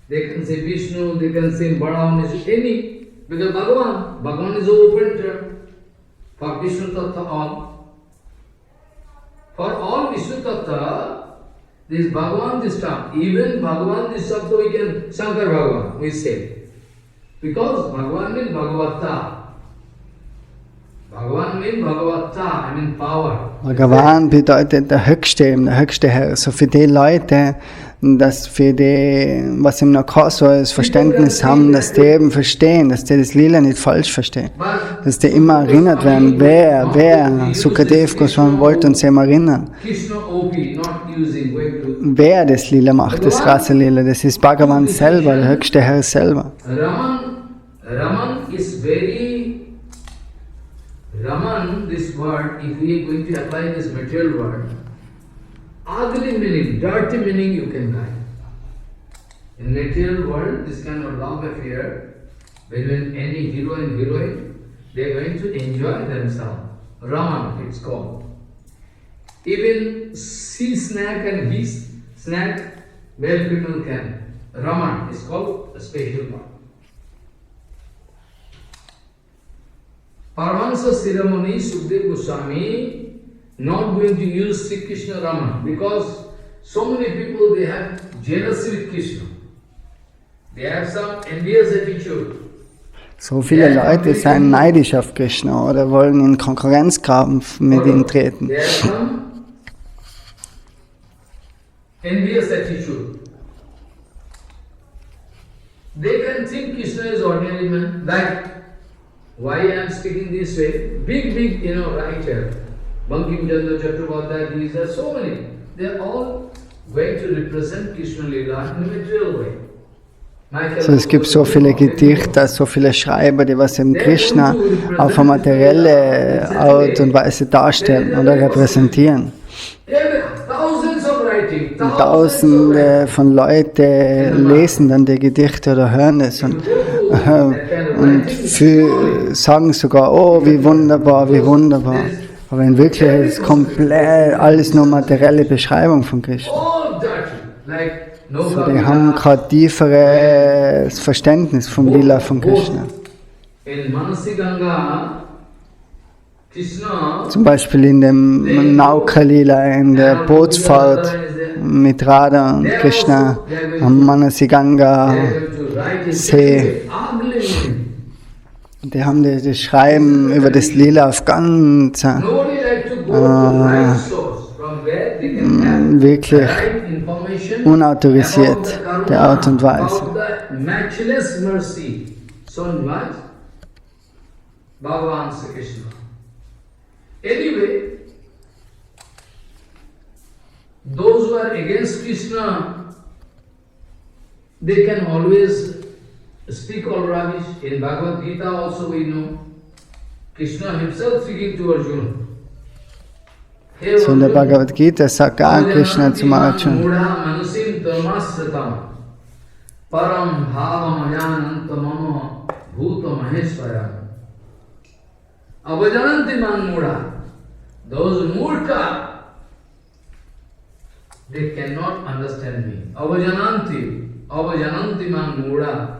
they can say Vishnu, they can say Balaram, any. Because Bhagavan is an open term for Vishnu Tattva all. For all Vishnu Tattva, this Bhagavan this term, even Bhagavan this Tattva we can, Shankar Bhagavan, we say. Because Bhagavan means Bhagavata. Bhagavan means Bhagavata, I mean power. Bhagavan bedeutet der höchste Herr. So für die Leute, dass für die, was im Nakaso als Verständnis haben, dass die eben verstehen, dass die das Lila nicht falsch verstehen. Dass die immer erinnert werden, wer Sukadeva Goswami wollte uns immer erinnern. Wer das Lila macht, das Rasa Lila, das ist Bhagavan selber, der höchste Herr selber. Raman, this word, if we are going to apply this material word, ugly meaning, dirty meaning you can buy. In material world, this kind of love affair between any hero and heroine, they are going to enjoy themselves. Raman, it's called. Even she snack and he snack, male female can. Raman is called a special one. Paramahansa Shiromani Sukadeva Goswami not going to use Sri Krishna Raman because so many people they have jealousy with Krishna. They have some envious attitude. So viele Leute seien neidisch auf Krishna oder wollen in Konkurrenzkampf mit ihm treten. They have some envious attitude. They can think Krishna is ordinary man, like why I am speaking this way? Big, writer. Bankim Chandra Chakrabarti, these are so many. They are all going to represent Krishna Lila in a material way. So, es gibt so viele Gedichter, so viele Schreiber, die was im Krishna auf eine materielle Art und Weise darstellen oder repräsentieren. Und Tausende von Leuten lesen dann die Gedichte oder hören es und sagen sogar, oh, wie wunderbar, wie wunderbar. Aber in Wirklichkeit ist komplett alles nur materielle Beschreibung von Krishna. So, die haben kein tieferes Verständnis vom Lila von Krishna. Zum Beispiel in dem Nauka-Lila, in der Bootsfahrt mit Radha und Krishna am Manasiganga See. Die haben das Schreiben über das Lila auf ganz wirklich unautorisiert, der Art und Weise. Anyway, those who are against Krishna, they can always speak all rubbish. In Bhagavad Gita also we know, Krishna himself speaking to Arjuna. So in der Bhagavad Gita sagt Krishna zum Arjuna. Param bhavamayānanta mama bhuta maheshvara. Avajananti man mudha. Those murka, they cannot understand me. Avajananti man mudha.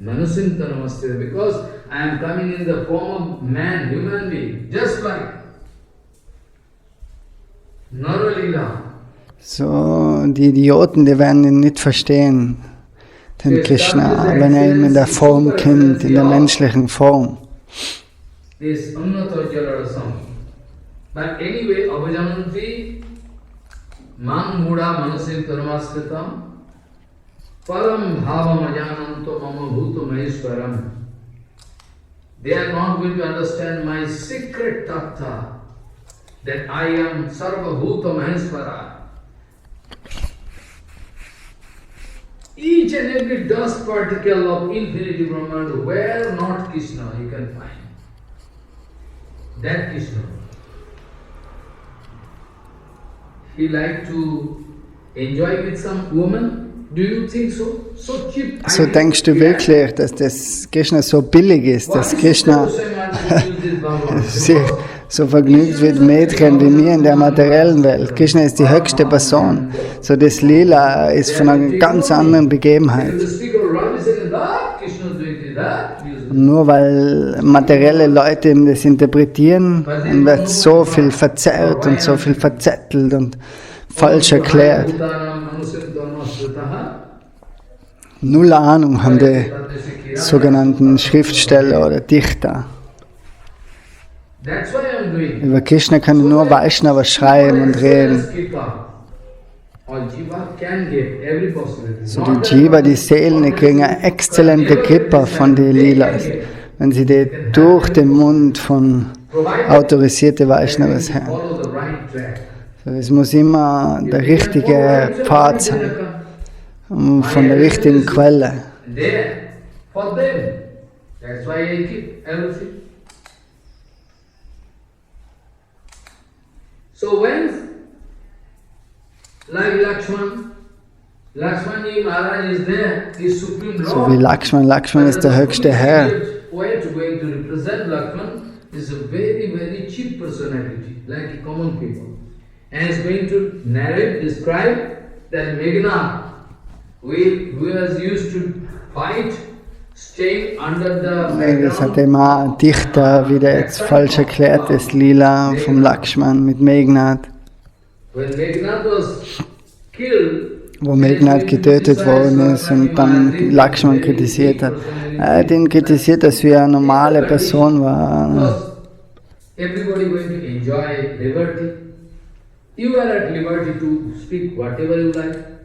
Manusinta namaste. Because I am coming in the form of man, human being, just like Naralila. So, die Idioten, die werden ihn nicht verstehen, den Krishna, wenn ihm in der Form kommt, in der menschlichen Form. This unnata jalarasam. But anyway, avajananti man mudha manasim tarmaskritam param bhavam ajananto mama bhuto maheshwaram. they are not going to understand my secret tattva, that I am Sarva Bhuta Maheshwara. Each and every dust particle of infinity Brahman, where not Krishna you can find. That Krishna. He like to enjoy with some woman. Do you think so? So cheap. So denkst du wirklich, dass das Krishna so billig ist, dass Krishna sich so vergnügt mit Mädchen wie mir in der materiellen Welt? Krishna ist die höchste Person. So das Lila ist von einer ganz anderen Begebenheit. Und nur weil materielle Leute das interpretieren, dann wird so viel verzerrt und so viel verzettelt und falsch erklärt. Null Ahnung haben die sogenannten Schriftsteller oder Dichter. Über Krishna kann nur Vaishnava schreiben und reden. So die Jiva, die Seelen, die kriegen eine exzellente Kripa von den Lilas, wenn sie die durch den Mund von autorisierten Vaishnavas hören. So, es muss immer der richtige Pfad sein, von der richtigen Quelle. So when, like Lakshmani Maharaj is there, is supreme Lord. So wie Lakshman ist der höchste Herr. Where to going to represent Lakshman is a very, very cheap personality, like common people. And is going to narrate, describe that Meghna, who was used to fight, staying under the Das hat immer ein Dichter wieder jetzt falsch erklärt, das Lila vom Lakshman mit Meghnad. When Meghnad was killed, wo Meghnad getötet worden ist und dann Lakshman kritisiert hat. Er hat ihn kritisiert, dass er eine normale Person war. Everybody going to enjoy liberty. You are at liberty to speak whatever you like.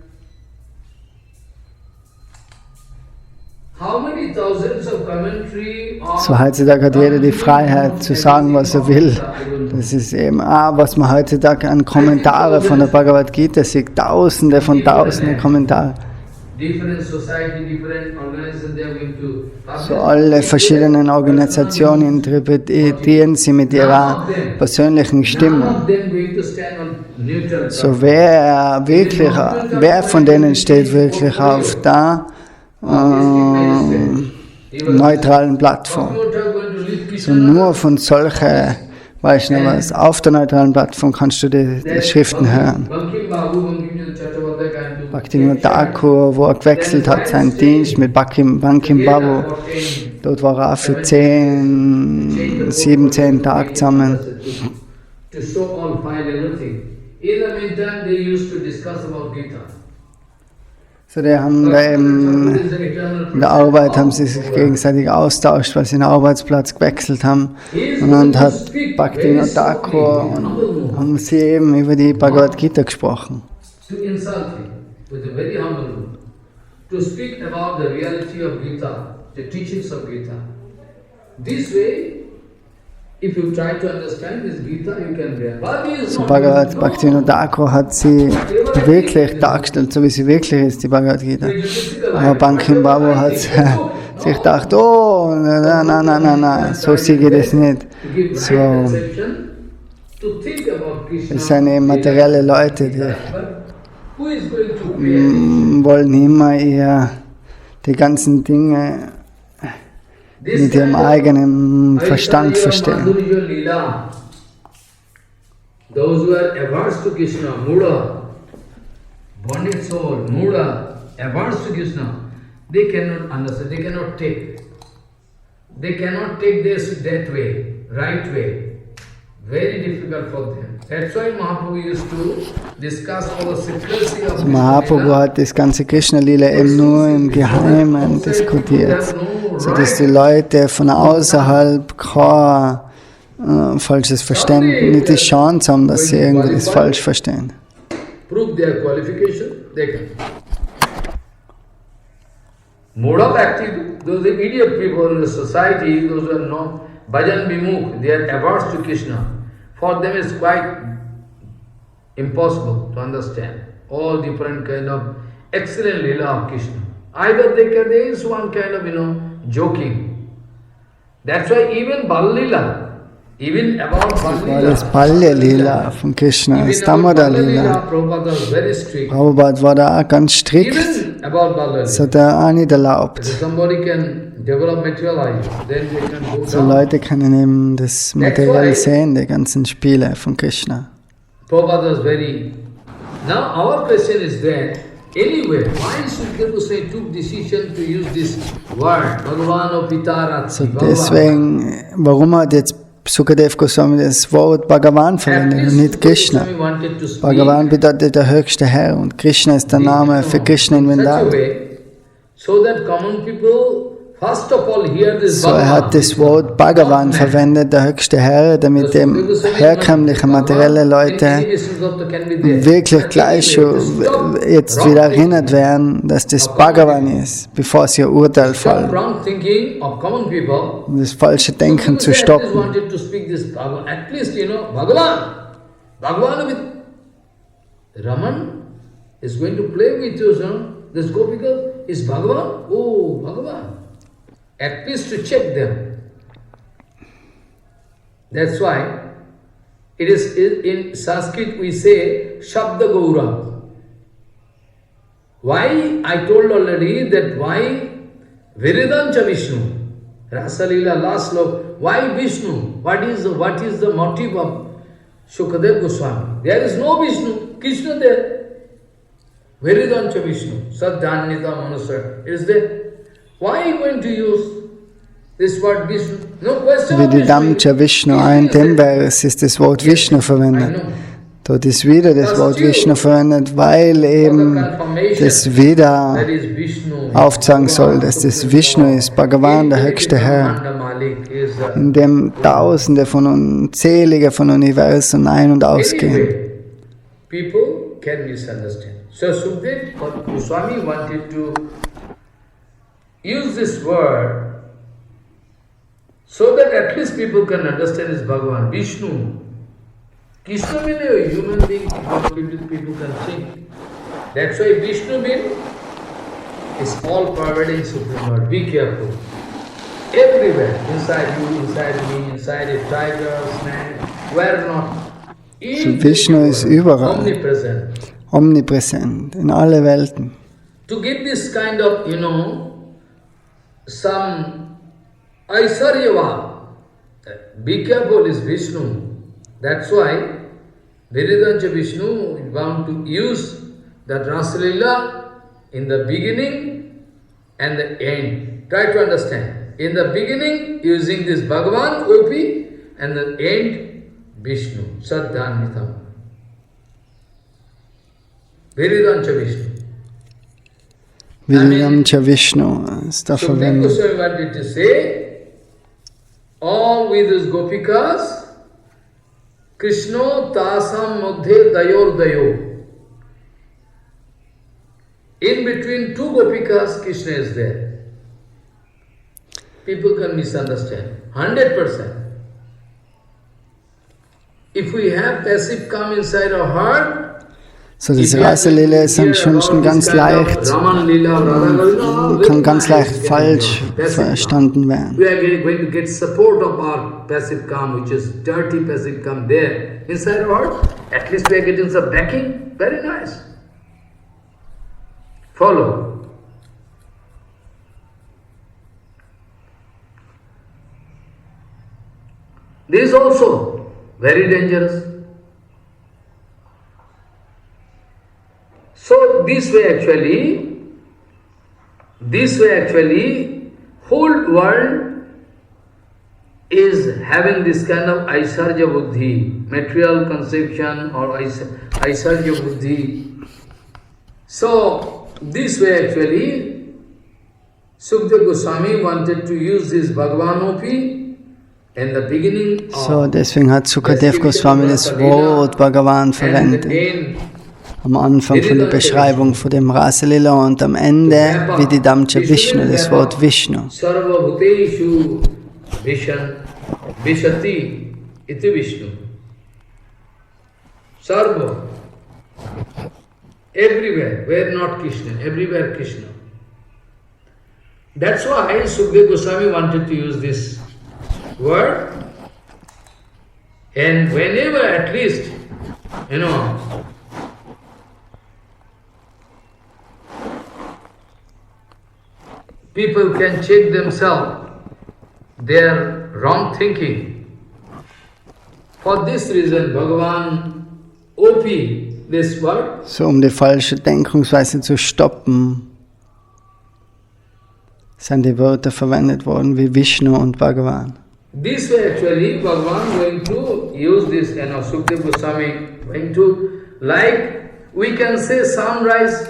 How many thousands of commentary So heutzutage hat jeder die Freiheit zu sagen, was er will. Das ist eben was man heutzutage an Kommentare von der Bhagavad Gita sieht. Tausende von tausenden Kommentare. So alle verschiedenen Organisationen interpretieren sie mit ihrer persönlichen Stimmung. So wer von denen steht wirklich auf der neutralen Plattform? So nur von solchen Vaishnavas auf der neutralen Plattform kannst du die Schriften hören. Bhaktivinoda Thakur, wo er gewechselt hat, seinen Dienst mit Bankim Babu, dort war er für 7-10 Tage zusammen. So, die haben in der Arbeit haben sie sich gegenseitig austauscht, weil sie den Arbeitsplatz gewechselt haben. Und dann hat Bhaktivinoda Thakur und haben sie eben über die Bhagavad Gita gesprochen. So Bhaktivinoda Thakur hat sie wirklich dargestellt, so wie sie wirklich ist, die Bhagavad Gita. Aber Bankim Babu hat sich gedacht, oh, nein, so sehe ich das nicht. So, es sind eben materielle Leute, die wollen immer die ganzen Dinge mit ihrem eigenen Verstand verstehen. Those who are averse to Krishna, Muda, bonded soul, Muda, averse to Krishna, they cannot understand, they cannot take. They cannot take this that way, right way. Very difficult for them. That's why Mahaprabhu used to discuss all the secrecy of Mahaprabhu hat das ganze Krishna-Lila eben nur im Geheimen diskutiert, sodass die Leute von außerhalb kein falsches Verständnis, nicht die Chance haben, dass sie irgendwie das falsch verstehen. Prove their qualification, they can. mode of activity. Those idiot people in the society, those who are not bhajan vimukh, they are averse to Krishna. For them it's quite impossible to understand all different kind of excellent lila of Krishna. Either there is one kind of, joking. That's why even Bal Lila, even about Bal War das Lila, Balya-Lila von Krishna, das even about Bal Damodar-Lila. Lila, Prabhupada was very strict. Prabhupada war da auch ganz strikt. Even about Bal Das Lila. hat er auch nicht erlaubt. If somebody can develop materialize, then they can go So down. Leute können eben das materiell sehen, die ganzen Spiele von Krishna. Prabhupada was very... Now our question is that, anyway, why Sukadeva Goswami took decision to use this word, Bhagavan Pitarati, So deswegen, warum hat jetzt Sukadev Goswami das Wort Bhagavan verwendet und nicht Krishna? wanted to speak Bhagavan bedeutet der höchste Herr und Krishna ist der Name für Krishna in such a Vrindavan. way, so that common people first of all hear this So er hat das Wort Bhagavan verwendet, der höchste Herr, damit dem herkömmliche materielle Leute wirklich gleich schon jetzt wieder erinnert werden, dass das Bhagavan ist, bevor sie ihr Urteil Stop fallen, wrong thinking of common people. um das falsche Denken zu At least stoppen. wanted to speak this Bhagavan. At least, Bhagavan. Bhagavan with Raman is going to play with you, son. This Gopika is Bhagavan. Oh, Bhagavan. At least to check them. That's why it is in Sanskrit we say Shabda Gaura. Why? I told already that why Viridancha Vishnu. Rasalila last sloka. Why Vishnu? What is the motive of Sukadeva Goswami? There is no Vishnu. Krishna there. Viridancha Vishnu. Sadhanita Manusara. Is there? Why are you going to use this word Vishnu? No question of Vididamcha Vishnu, auch in dem Vers ist das Wort Vishnu I verwendet. know. Dort ist wieder das Wort Vishnu verwendet, weil eben das wieder That is Vishnu. aufzeigen soll, dass das Vishnu ist, Bhagavan, der höchste Herr, Brahmanda Malik is in dem Tausende von unzählige von Universen ein- und ausgehen. anyway, people can misunderstand. So Sukadeva Goswami wanted to use this word so that at least people can understand is Bhagavan, Vishnu. Krishna means a human being, people can think. That's why Vishnu means is all pervading Supreme Lord. Be careful. Everywhere, inside you, inside me, inside a tiger, snake, where not. So Vishnu ist überall, Omnipresent. omnipräsent, in alle Welten. To get this kind of, some Aisarya, be careful is Vishnu. That's why Viridancha Vishnu is bound to use that Rasalila in the beginning and the end. Try to understand. In the beginning, using this Bhagavan, Gopi, and the end, Vishnu, Sadhanitam. Viridancha Vishnu. Vididamcha Vishnu ist da So verwendet. Goswami wanted to say, all with his Gopikas, Krishna tasam madhye dayor dayo. In between two Gopikas, Krishna is there. People can misunderstand. 100%. If we have passive come inside our heart, So das Rasalila ist am schönsten ganz leicht, kann ganz leicht falsch verstanden werden. We are going to get support of our passive calm, which is dirty passive calm there inside our heart. At least we are getting some backing. Very nice. Follow. This is also very dangerous. So this way actually, whole world is having this kind of Aisarja Buddhi, material conception or Aisarja Buddhi. So this way actually, Sukadeva Goswami wanted to use this Bhagavanopi in the beginning of So deswegen hat Sukadev Goswami das Wort Bhagavan and verwendet. in Am Anfang von der Beschreibung von dem Rasalila und am Ende wie die Damcha Vishnu, das Wort Vishnu. Sarva Bhuteshu Vishati iti Vishnu. Sarva. Everywhere, where not Krishna, everywhere Krishna. That's why Sukadeva Goswami wanted to use this word. And whenever at least, people can check themselves, their wrong thinking. For this reason, Bhagavan OP this word. So die falsche Denkungsweise zu stoppen, sind die Wörter verwendet worden wie Vishnu und Bhagavan. This way actually Bhagavan going to use this, Sukadeva Goswami going to, like we can say sunrise,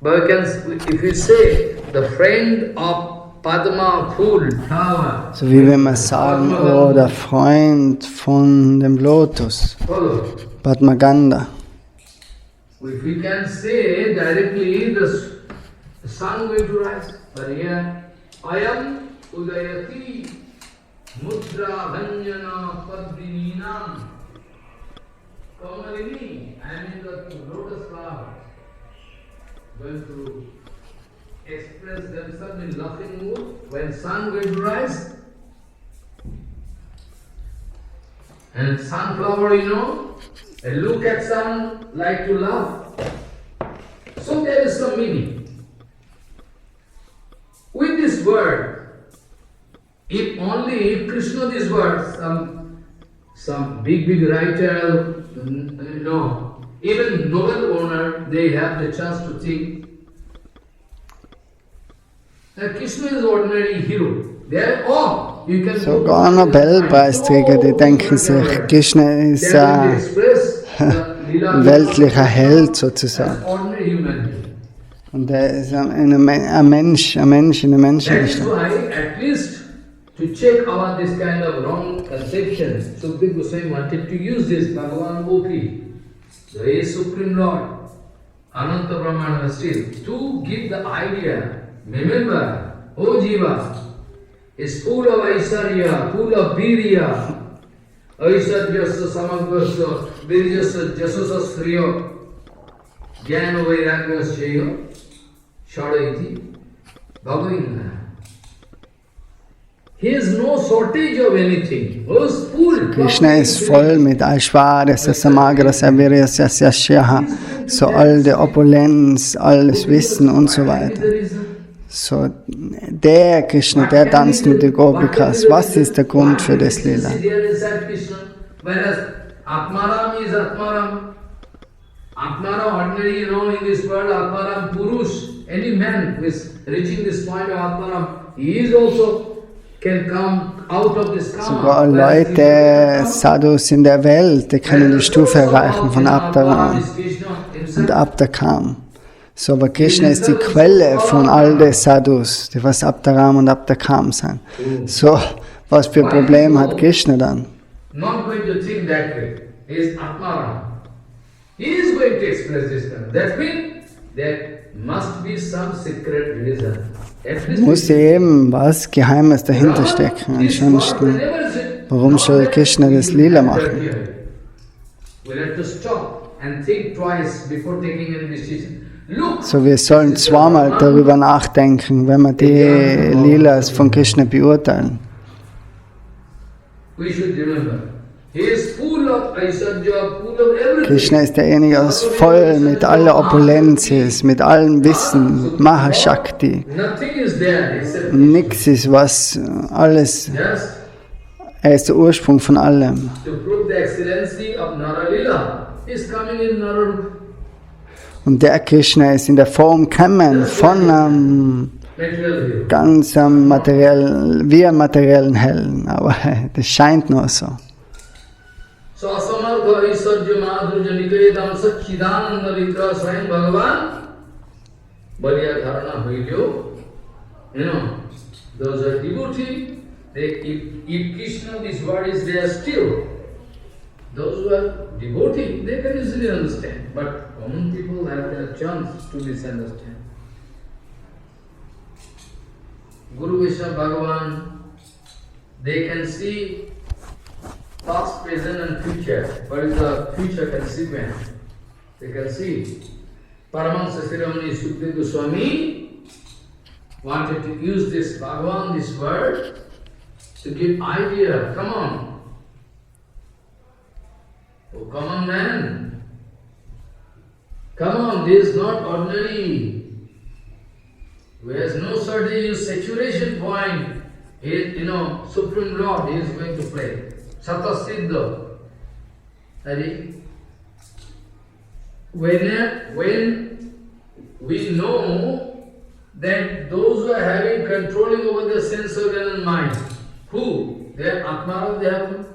but we can, if we say the friend of Padma Phool flower. So wie wenn wir sagen, oh, der Freund von dem Lotus, Padmaganda. If we can say directly the sun going to rise, but here Ayam Udayati Mudra Bhanjana Padrininam Kamalini, I am in the lotus flower, going to express themselves in laughing mood when sun going to rise. And sunflower, and look at sun like to laugh. So there is some meaning. With this word, if Krishna this word, some big writer, even Nobel owner, they have the chance to think that Krishna is ordinary hero. They are all. You can Sogar Nobelpreisträger, die denken sich, Krishna ist ein weltlicher Held sozusagen. Und er ist ein Mensch in der Menschenrichtung. At least to check out this kind of wrong conception, Sukadeva Goswami wanted to use this Bhagavan OP, the Supreme Lord, Ananta Brahmana still, to give the idea. Remember, O Jiva is full of Aisarya, full of Virya. Aisarjasya Samagbasya, Virjasya Jasasa Sriyo, Jnana Vairagyasya, Shadaiti, Bhagavina. He has no shortage of anything. He is full. Krishna ist voll mit Aishwarya, Samagra, Savirya, Yashyaha, so all die Opulenz, alles Wissen und so weiter. So, der Krishna, der tanzt mit den Gopikas. Was ist der Grund für das Lila? Whereas Atmaram is Atmaram. Atmaram, ordinary, in this world, Atmaram Purush, any man who is reaching this point of Atmaram, he is also can come out of this karma. Sogar Leute, Sadhus in der Welt, die können die Stufe erreichen von Abdaram und Abdakam. So, aber Krishna ist die Quelle von all den Sadhus, die was Abdaram und Abdakam sind. So, was für Probleme hat Krishna dann? Not going to think that way. He is Atmaram. He is going to express this kind. That means there must be some secret reason. Muss eben was Geheimes dahinter stecken. Ansonsten, warum soll Krishna das Lila machen? We'll have to stop and think twice before taking any decision. So, wir sollen zweimal darüber nachdenken, wenn wir die Lilas von Krishna beurteilen. Krishna ist derjenige, der voll mit aller Opulenz ist, mit allem Wissen, mit Mahashakti. Nichts ist was, alles. Er ist der Ursprung von allem. Und der Krishna ist in der Form gekommen von ganz materiellen, wie einem materiellen Helden, aber das scheint nur so. So asamartha aishwarya madhurya niketam satchidananda vitra swayam Bhagavan baliya dharana hoilyo. Those are devotees. If Krishna, this word is there still, Those who are devotee, they can easily understand, but common people have their chance to misunderstand. Guru Vishnu Bhagavan, they can see past, present and future. What is the future consequence? They can see. Paramahansa Shiromani Sukadeva Goswami wanted to use this Bhagavan, this word, to give idea. Come on. Oh, come on, man. Come on, this is not ordinary. Who has no certain saturation point, he is, Supreme Lord, he is going to play. Satasiddha. When we know that those who are having controlling over the sense organ and mind, who? They are Atmaram, they have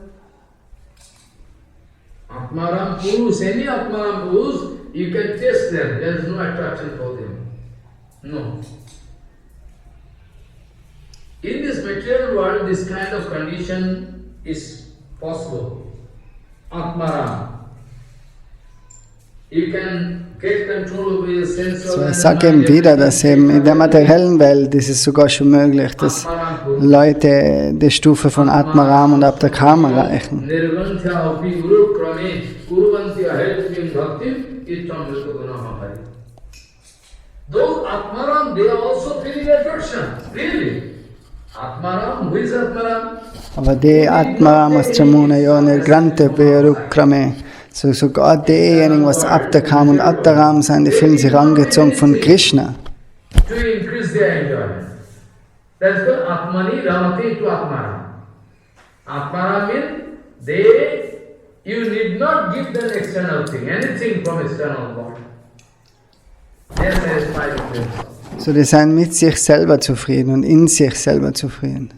Atmaram Purus, any Atmaram Purus, you can taste them, there is no attraction for them. No. In this material world, this kind of condition is possible. Atmaram. You can get control over your sense So, organ ich and sage eben mind, wieder, dass eben in der materiellen Welt ist es sogar schon möglich, dass Leute die Stufe von Atmaram und Abdakam erreichen. Those Atmaram, they are also feeling attraction, really. Atmaram, who is Atmaram? Aber die Atmaram Astramuna Yone Grante Berukrame, so sogar diejenigen, was Abdakam und Attaram sind, die fühlen sich angezogen von Krishna. To increase their enjoyment. That's called Atmani Ramati to Atmaram. Atmaram means you need not give them external thing, anything from external world. They are satisfied with themselves. So, die sind mit sich selber zufrieden und in sich selber zufrieden.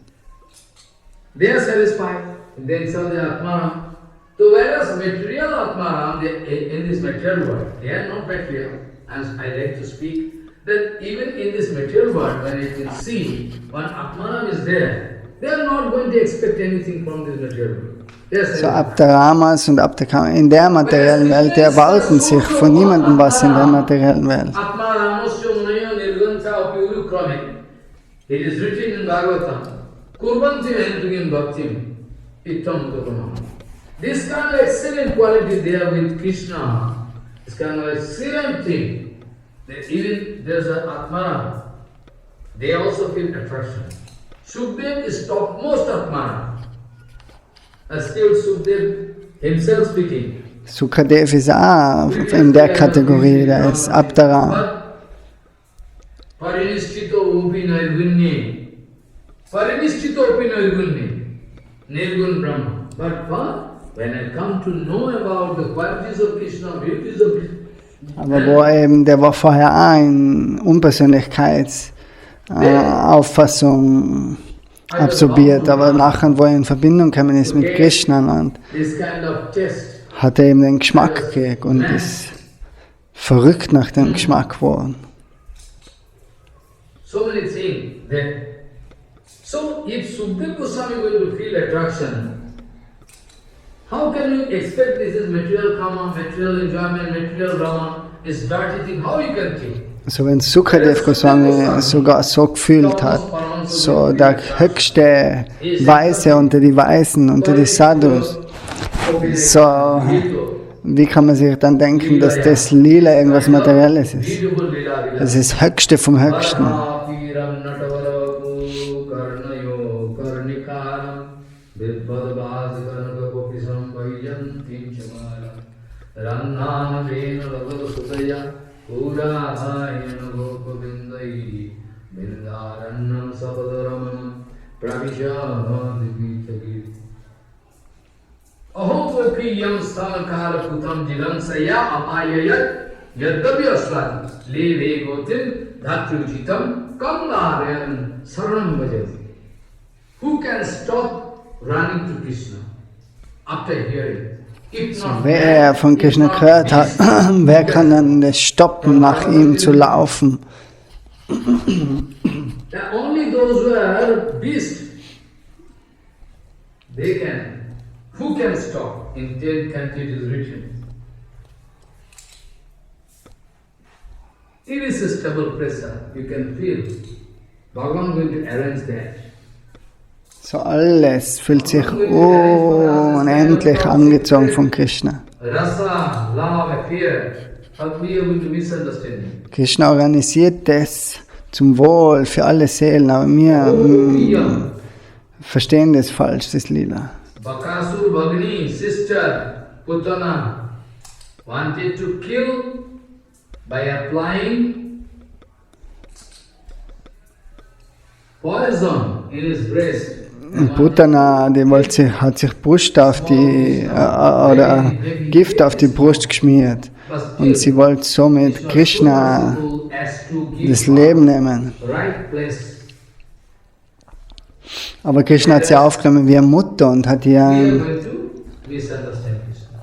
They are satisfied in themselves, they are Atmaram. So whereas material Atmaram, in this material world, they are not material, as I like to speak, that even in this material world, when you can see one Atmaram is there, they are not going to expect anything from this material world. So Abdaramas und Abdakam in der materiellen Welt, die erwarten sich von niemandem was in der materiellen Welt. It is written in Bhagavatam, Kurbanti Ventugim Bhaktim Ittam Dukunam. This kind of excellent quality there with Krishna, this kind of excellent thing, that even there's an Atmara, they also feel attraction. Sukdev is topmost Atmara. As still Sukdev himself speaking. Sukadev ist auch in der Kategorie, der ist Abdara. Parinishchito upi nirgunni. Parinishchito upi nirgunni. Nirgun Brahma. But when I come to know about the qualities of Krishna, beauties of Krishna, Aber wo eben, der war vorher auch in Unpersönlichkeitsauffassung absorbiert, aber nachher, wo er in Verbindung gekommen ist mit Krishna, und this kind of test, hat er eben den Geschmack gekriegt und ist verrückt nach dem Geschmack geworden. so many things that. So if Sukadeva Goswami is going to feel attraction, how can you expect this is material karma, material enjoyment, material Brahman, is dirty thing? How you can think? So wenn Sukadev Goswami sogar so gefühlt hat, so der höchste Weise unter die Weisen, unter die Sadhus, so wie kann man sich dann denken, dass das Lila irgendwas Materielles ist? Das ist das Höchste vom Höchsten. Ahokopi yam stanakara putam jilansaya apayayat yadabi aslan leve gotim dhatrujitam kamnarayan saranam bhajati. Who can stop running to Krishna after hearing? Wer von Krishna gehört hat, wer kann dann das stoppen, nach ihm zu laufen? Only those who are beasts, they can Who can stop? In 10th canto it is written. Irresistible pressure, you can feel. Bhagavan going to arrange that. So alles fühlt sich unendlich angezogen von Krishna. Rasa, love, affair, but we are going to misunderstand. Krishna organisiert das zum Wohl für alle Seelen, aber wir verstehen das falsch, das Lila. Bakasur Bhagini, sister, Putana, wanted to kill by applying poison in his breast. Und Putana, hat sich Brust auf die, oder Gift auf die Brust geschmiert. Und sie wollte somit Krishna das Leben nehmen. Aber Krishna hat sie aufgenommen wie eine Mutter und hat ihr eine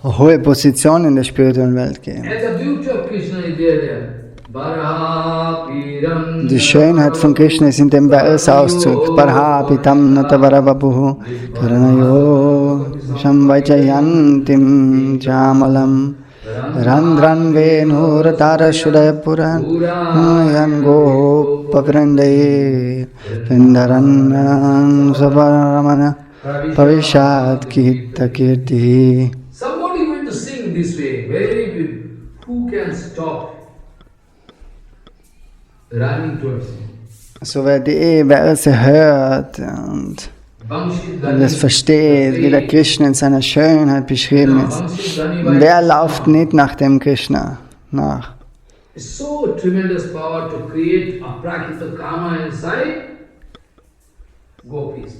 hohe Position in der spirituellen Welt gegeben. Die Schönheit von Krishna ist in dem Versauszug. Parhapitam natavarababuhu karanayo shamvajayantim jamalam randran venur shudayapura yan gopavrandai vindaran sabaramana pavishat kirti. Somebody going to sing this way, very good. Who can stop running towards him? So wer die Verse hört und das versteht, wie der Krishna in seiner Schönheit beschrieben ist. Wer läuft nicht nach dem Krishna nach? It's so tremendous power to create aprakita kama inside gopis.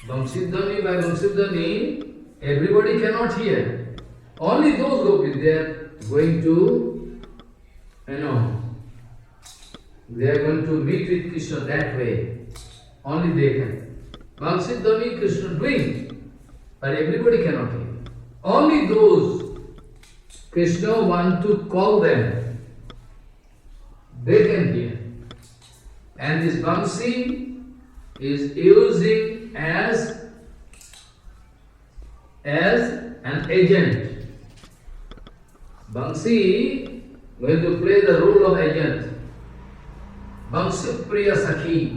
Vamsidhani by Vamsidhani, everybody cannot hear. Only those gopis, they are going to, they are going to meet with Krishna that way. Only they can. Vamsidhani Krishna doing, but everybody cannot hear. Only those Krishna want to call them, they can hear. And this Vamsi is using as an agent. Vamsi going to play the role of agent. Vamsi Priya Sakhi.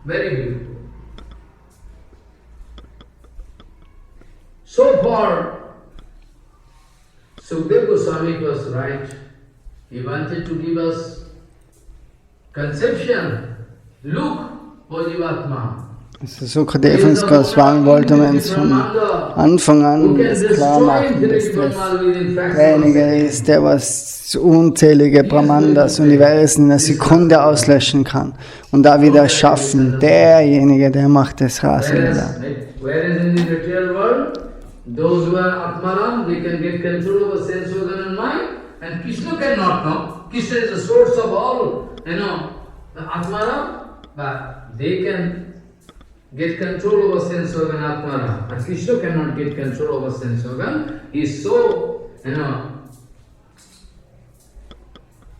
Very beautiful. So far, Sukadeva Goswami was right. He wanted to give us conception. Look, O Jivatma. Sukadeva Goswami wollte uns von Anfang an klar machen, dass das derjenige ist, der was unzählige Brahmandas, Universen in einer Sekunde auslöschen kann und da wieder schaffen. Derjenige, der macht das Rasalila. Those who are Atmaram, they can get control over sense organ and mind, and Krishna cannot know. Krishna is the source of all, the Atmaram, but they can get control over sense organ Atmaram. But Krishna cannot get control over sense organ. He is so,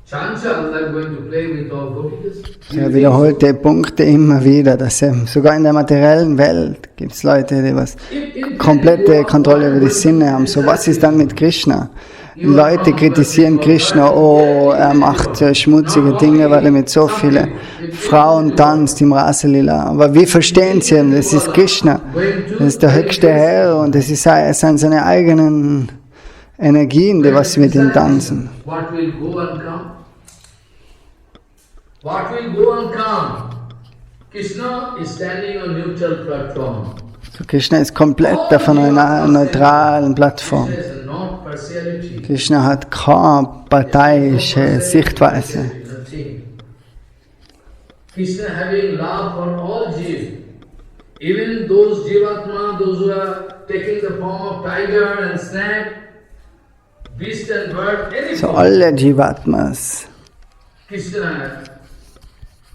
chanchal, like going to play with all gopis. Er wiederholt die Punkte immer wieder, dass sogar in der materiellen Welt gibt es Leute, die was komplette Kontrolle über die Sinne haben. So, was ist dann mit Krishna? Leute kritisieren Krishna, oh, er macht schmutzige Dinge, weil er mit so vielen Frauen tanzt im Rasalila. Aber wie verstehen sie ihn? Das ist Krishna, das ist der höchste Herr und es sind seine eigenen Energien, die was mit ihm tanzen. What will go and come? Krishna is standing on neutral platform. So Krishna ist komplett auf einer neutralen Plattform. Krishna hat keine parteiische Sichtweise. Krishna having love for all Jiv. Even those Jivatma, those who are taking the form of tiger and snake, beast and bird, any So form. alle Jivatmas. Krishna,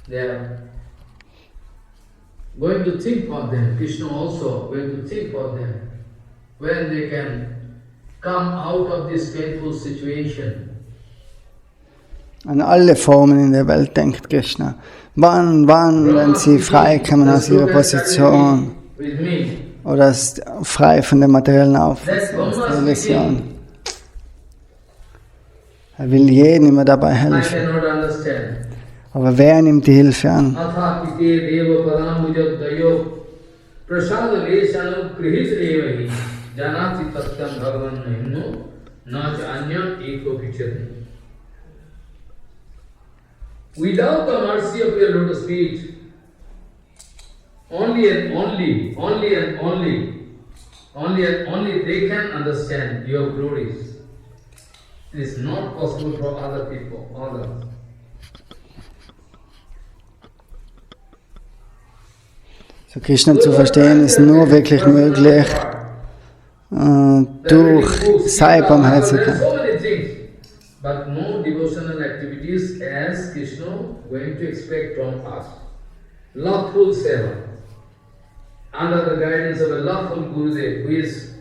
they are going to think for them. Krishna also going to think for them when they can come out of this painful situation. An alle Formen in der Welt denkt Krishna. Wann, wenn sie frei kommen aus ihrer Position. with me. oder ist frei von der materiellen Auffassung, That aus der one must be Illusion. Er will jedem immer dabei I helfen. cannot understand. Aber wer nimmt die Hilfe an? Atha pite deva padambujat dayo prasad lesanu krihit evahi janati tatyam bhagavan himno na cha anyam eko pichati. Without the mercy of your lotus feet, only and only they can understand your glories. It is not possible for other people, others. So Krishna zu verstehen ist nur wirklich möglich durch seine Barmherzigkeit. So many things, but no devotional activities as Krishna going to expect from us. Loveful seva, under the guidance of a loveful Gurudev, who is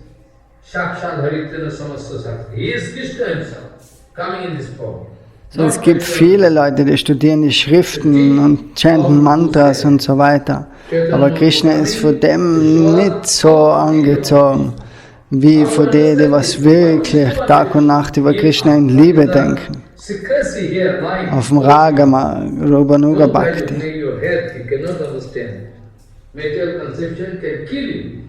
Sakshat Haritana Samasta Sakti. He is Krishna himself, coming in this form. So, es gibt viele Leute, die studieren die Schriften und chanten Mantras und so weiter. Aber Krishna ist von dem nicht so angezogen, wie von denen, die was wirklich Tag und Nacht über Krishna in Liebe denken. Secrecy here, like Auf dem Ragama, Rubanuga Bhakti. in your head, you cannot understand. Material conception can kill you.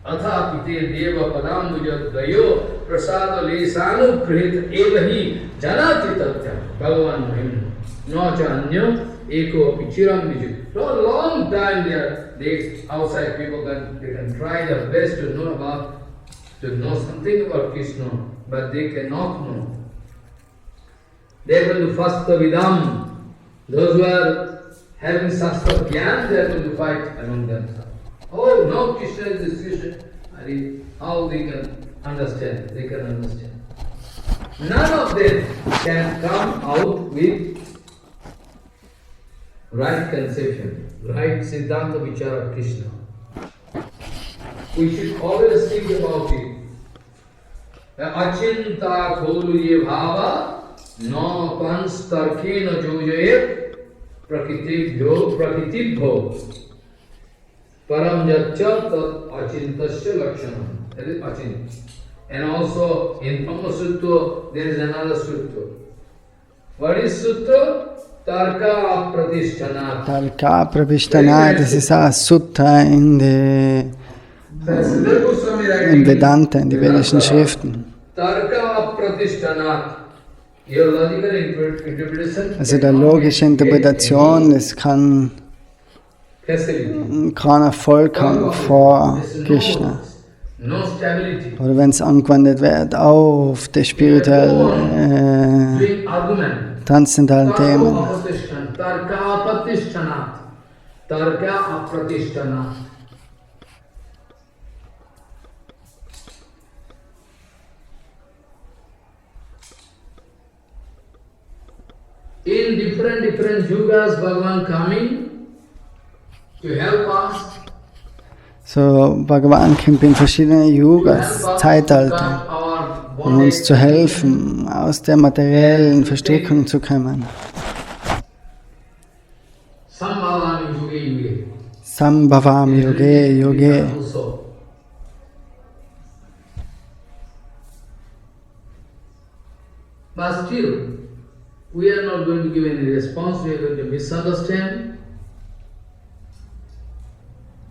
Atha pite deva padambujat dayo prasada lesanu krihit evahi janati tatyam bhagavan mahim no cha anyam eko apichiram viju. For a long time they outside people they can try their best to know something about Krishna, but they cannot know. They are going to fast the Vidam. Those who are having Shastra Gyan, they are going to fight among themselves. Oh, no, Krishna is this Krishna. How they can understand? They can understand. None of them can come out with right conception, right Siddhanta Vichara of Krishna. We should always think about it. Achinta kholuye bhava no pans tarke no jojayet prakritibho param yaccha tat achintasya lakshanam. That is achint. And also in Brahma Sutta there is another sutta. What is sutta? Tarka Pratishthanat. Tarka Pratishthanat, das ist ein Sutta in Vedanta, in die vedischen Schriften. Tarka Pratishthanat. Your logical interpretation. Also der logische Interpretation, das kann kein Erfolg haben vor Krishna. No stability. Oder wenn es angewendet wird auf die spirituellen transzendentalen Themen. Tarka Pratishthanat. Tarka Pratishthanat. In different yugas, Bhagavan coming to help us. So, Bhagavan kommt in verschiedene Yugas, Zeitalter, um uns zu helfen, aus der materiellen Verstrickung zu kommen. Sambhavam Yuge Yuge. But still, we are not going to give any response, we are going to misunderstand.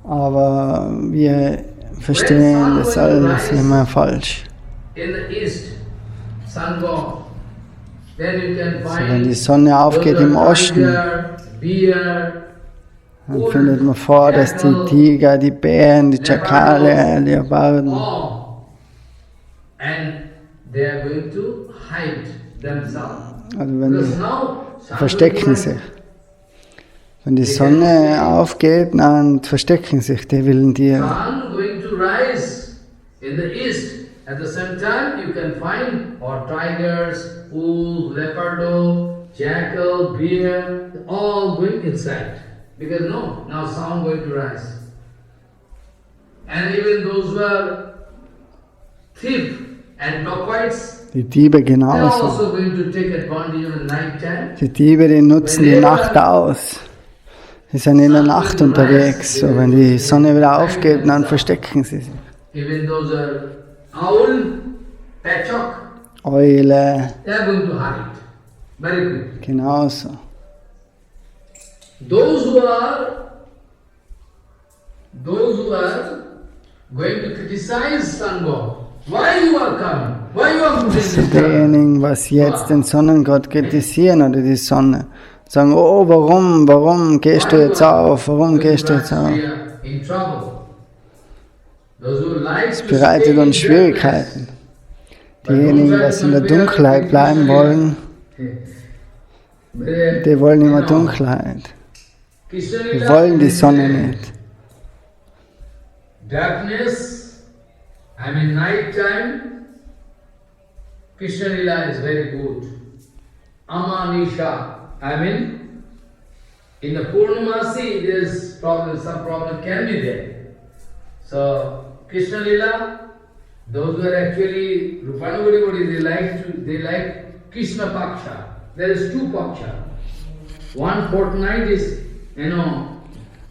Aber wir verstehen das alles immer falsch. So, wenn die Sonne aufgeht im Osten, dann findet man vor, dass die Tiger, die Bären, die Schakale, die Leoparden, also wenn die verstecken sich. Wenn die Sonne aufgeht, dann verstecken sich die wilden Tiere. At the same time, you can find tigers, wolf, leopardo, jackal, bear, all going inside. Because now sound going to rise. And even those who are thief and dacoits, die Diebe they are genauso. also going to take advantage of the night time. Die Diebe, die nutzen die Nacht aus. Sie sind in der Nacht unterwegs. So, wenn die Sonne wieder aufgeht, dann verstecken sie sich. Even those are owl, patchock, Eule, they are going to hide very quickly. genauso. Those who are going to criticize sun god, why you are coming? Why you are putting this down? Diejenigen, was jetzt den Sonnengott kritisieren oder die Sonne, sagen, oh, warum gehst du jetzt auf? Warum gehst du jetzt auf? Es Das bereitet uns Schwierigkeiten. Diejenigen, die in der Dunkelheit bleiben wollen, die wollen immer Dunkelheit. Die wollen die Sonne nicht. Darkness, night time, Krishna Lila is very good. Amanisha, in the Purnamasi, there's some problem can be there. So, Krishna Lila, those who are actually Rupanugadi, they like Krishna Paksha. There is two Paksha. One fortnight is,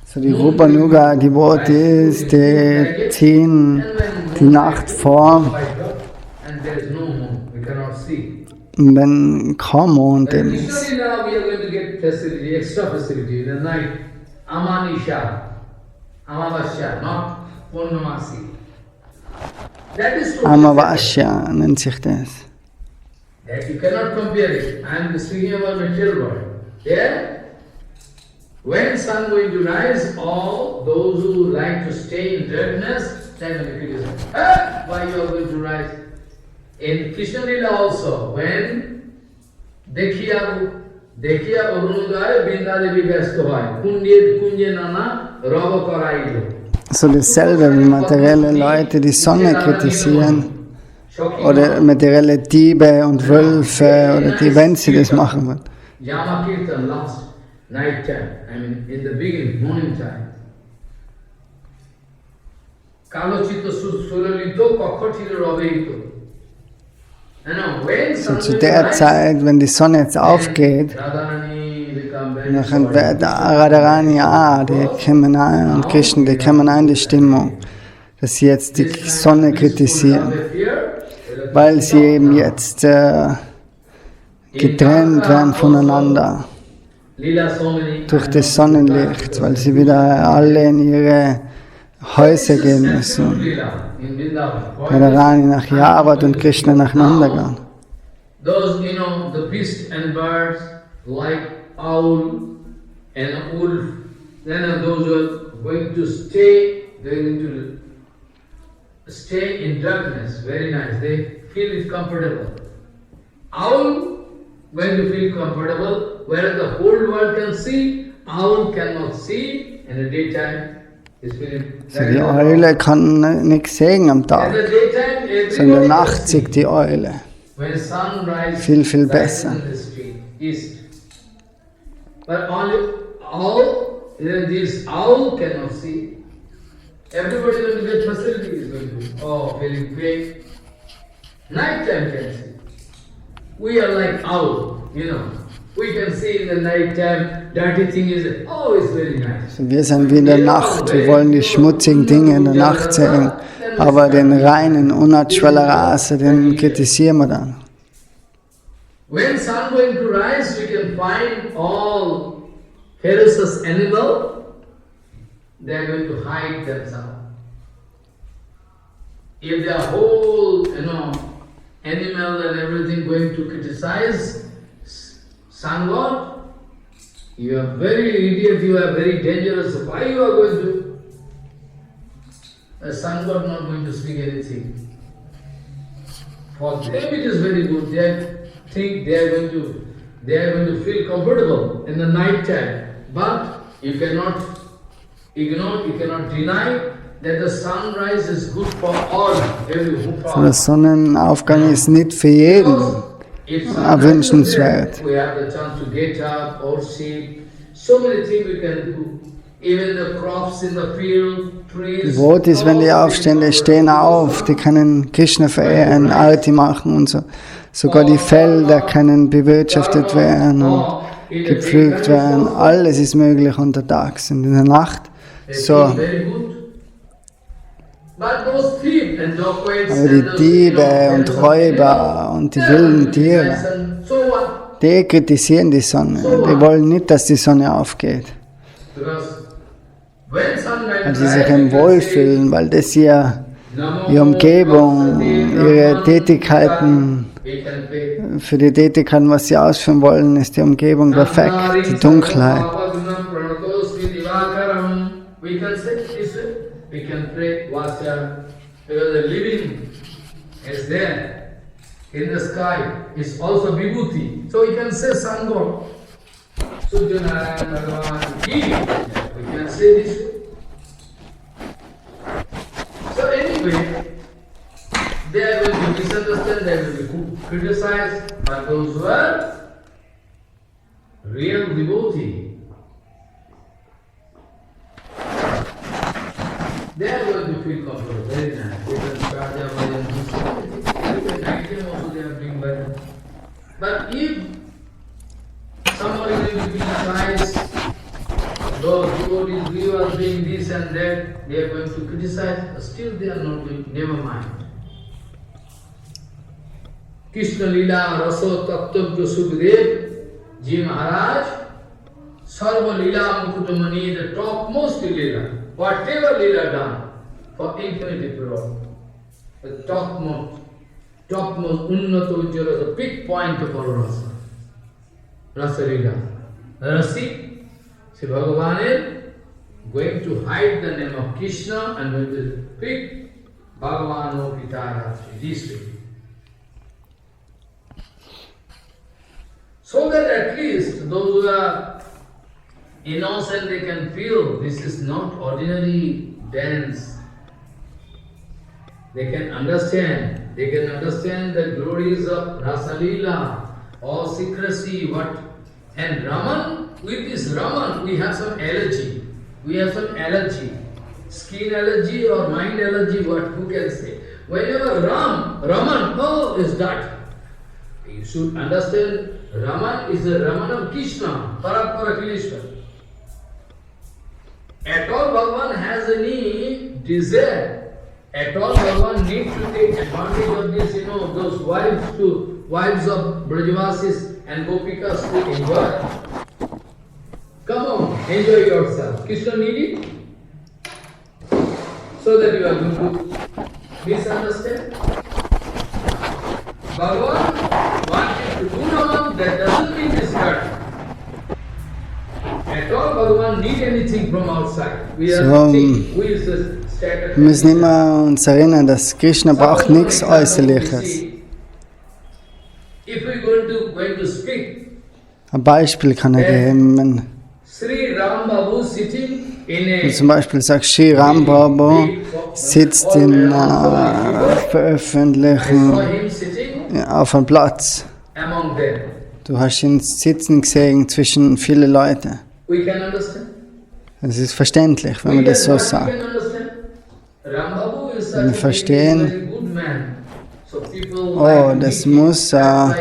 So die Rupanuga, die Worte ist, die ziehen die Nacht vor, and there is no moon, we cannot see. wenn kaum Mond In ist. Krishna Lila, we are going to get facility, extra facility in the night. Amanisha, Amavasya, not Purnamasi. That is true. Amavasya nennt sich das. That you cannot compare it. I am speaking about material world. There, when sun going to rise, all those who like to stay in darkness, then will criticize. Why you are going to rise? In Krishna Lila also, when Dekhiya Arunodaya Bindadevi Vyastovai, Kunje Nana Rava Karailo. So dasselbe, wie materielle Leute die Sonne kritisieren oder materielle Diebe und Wölfe oder die, wenn sie das machen wollen. Yama Kirtan last night time, in the beginning, morning time. Kalochito Sulalito Kokochito Ravehito. So zu der Zeit, wenn die Sonne jetzt aufgeht, dann wird Radharani, die kommen ein und Krishna, die kommen ein in die Stimmung, dass sie jetzt die Sonne kritisieren, weil sie eben jetzt getrennt werden voneinander durch das Sonnenlicht, weil sie wieder alle in ihre Häuser gehen müssen. Radharani nach Yavat und Krishna nach Nandagan. Those, the beasts and birds like owl and wolf, then those who are going to stay, they're going to stay in darkness. Very nice. They feel it comfortable. Owl going to feel comfortable, whereas the whole world can see, owl cannot see in the daytime. So die Eule kann nichts sehen am Tag, sondern in der Nacht sieht die Eule viel, viel besser. But all this owl cannot see. Everybody going to get facility is going to feeling great. Night time can see. We are like owl, We can see in the night time, dirty thing is, it's very nice. So wir sind wie in der Nacht, wir wollen die schmutzigen Dinge in der Nacht sehen, aber den reinen, unnatschwellen Rase, den kritisieren wir dann. When sun going to rise, we can find all ferocious animal, they are going to hide themselves. If they are whole, animal and everything going to criticize sun god, you are very idiot, you are very dangerous. Why you are going to? The sun god not going to speak anything. For them it is very good. They think they are going to feel comfortable in the night time. But you cannot ignore, you cannot deny that the sunrise is good for all. So der Sonnenaufgang ist nicht für jeden wünschenswert. We have the chance to get up or sleep. So many things we can do. Even the crops in the field, trees. Rot ist, wenn die aufstehen, die stehen auf, die können Krishna verehren, Arati machen und so. Sogar die Felder können bewirtschaftet werden und gepflügt werden. Alles ist möglich untertags und in der Nacht. So. Aber die Diebe und Räuber und die wilden Tiere, die kritisieren die Sonne. Die wollen nicht, dass die Sonne aufgeht. Weil sie sich im Wohlfühlen, weil das ihre Umgebung, ihre Tätigkeiten, für die Tätigkeiten, was sie ausführen wollen, ist die Umgebung perfekt, die Dunkelheit. We can pray Vasya, because the living is there in the sky, is also Vibhuti. So we can say Sun God. Suryanarayan Bhagavan Ki. We can say this way. So anyway, they will be misunderstood, they will be criticized, but those who are real devotee, they are going to feel comfortable, very nice. They can start their bhajan, even night time also they are doing bhajan. But if somebody will be criticized, those devotees, we are doing this and that, they are going to criticize, still they are not doing, never mind. Krishna Lila Raso Tattva Sukhdev Ji Maharaj, Sarva Lila Mukutamani, the topmost Lila. Whatever Leela done for infinity pure, the topmost Unnata Ujjala, the big point of our Rasa, Rasa Leela. Rasi, Sri Bhagavan is going to hide the name of Krishna and going to pick Bhagavan O Pitaya, this way. So that at least those who are innocent, they can feel this is not ordinary dance. They can understand the glories of Rasa Leela, or secrecy, what. And Raman, with this Raman, we have some allergy. Skin allergy or mind allergy, who can say? Whenever Raman, oh, is that. You should understand, Raman is the Raman of Krishna, Parapara Krishna. At all Bhagavan has any desire, at all Bhagavan needs to take advantage of this, those wives of Brajavasis and Gopikas to enjoy. Come on, enjoy yourself. Krishna need it. So that you are going to misunderstand. Bhagavan wanted to do Raman, that doesn't mean discard. Wir müssen immer uns erinnern, dass Krishna braucht nichts Äußerliches. Ein Beispiel kann er geben, wenn du zum Beispiel sagst, Sri Ram Babu sitzt in veröffentlichen auf einem Platz. Du hast ihn sitzen gesehen zwischen vielen Leuten. Es ist verständlich, wenn man das so sagt. Wir verstehen, oh, das muss ein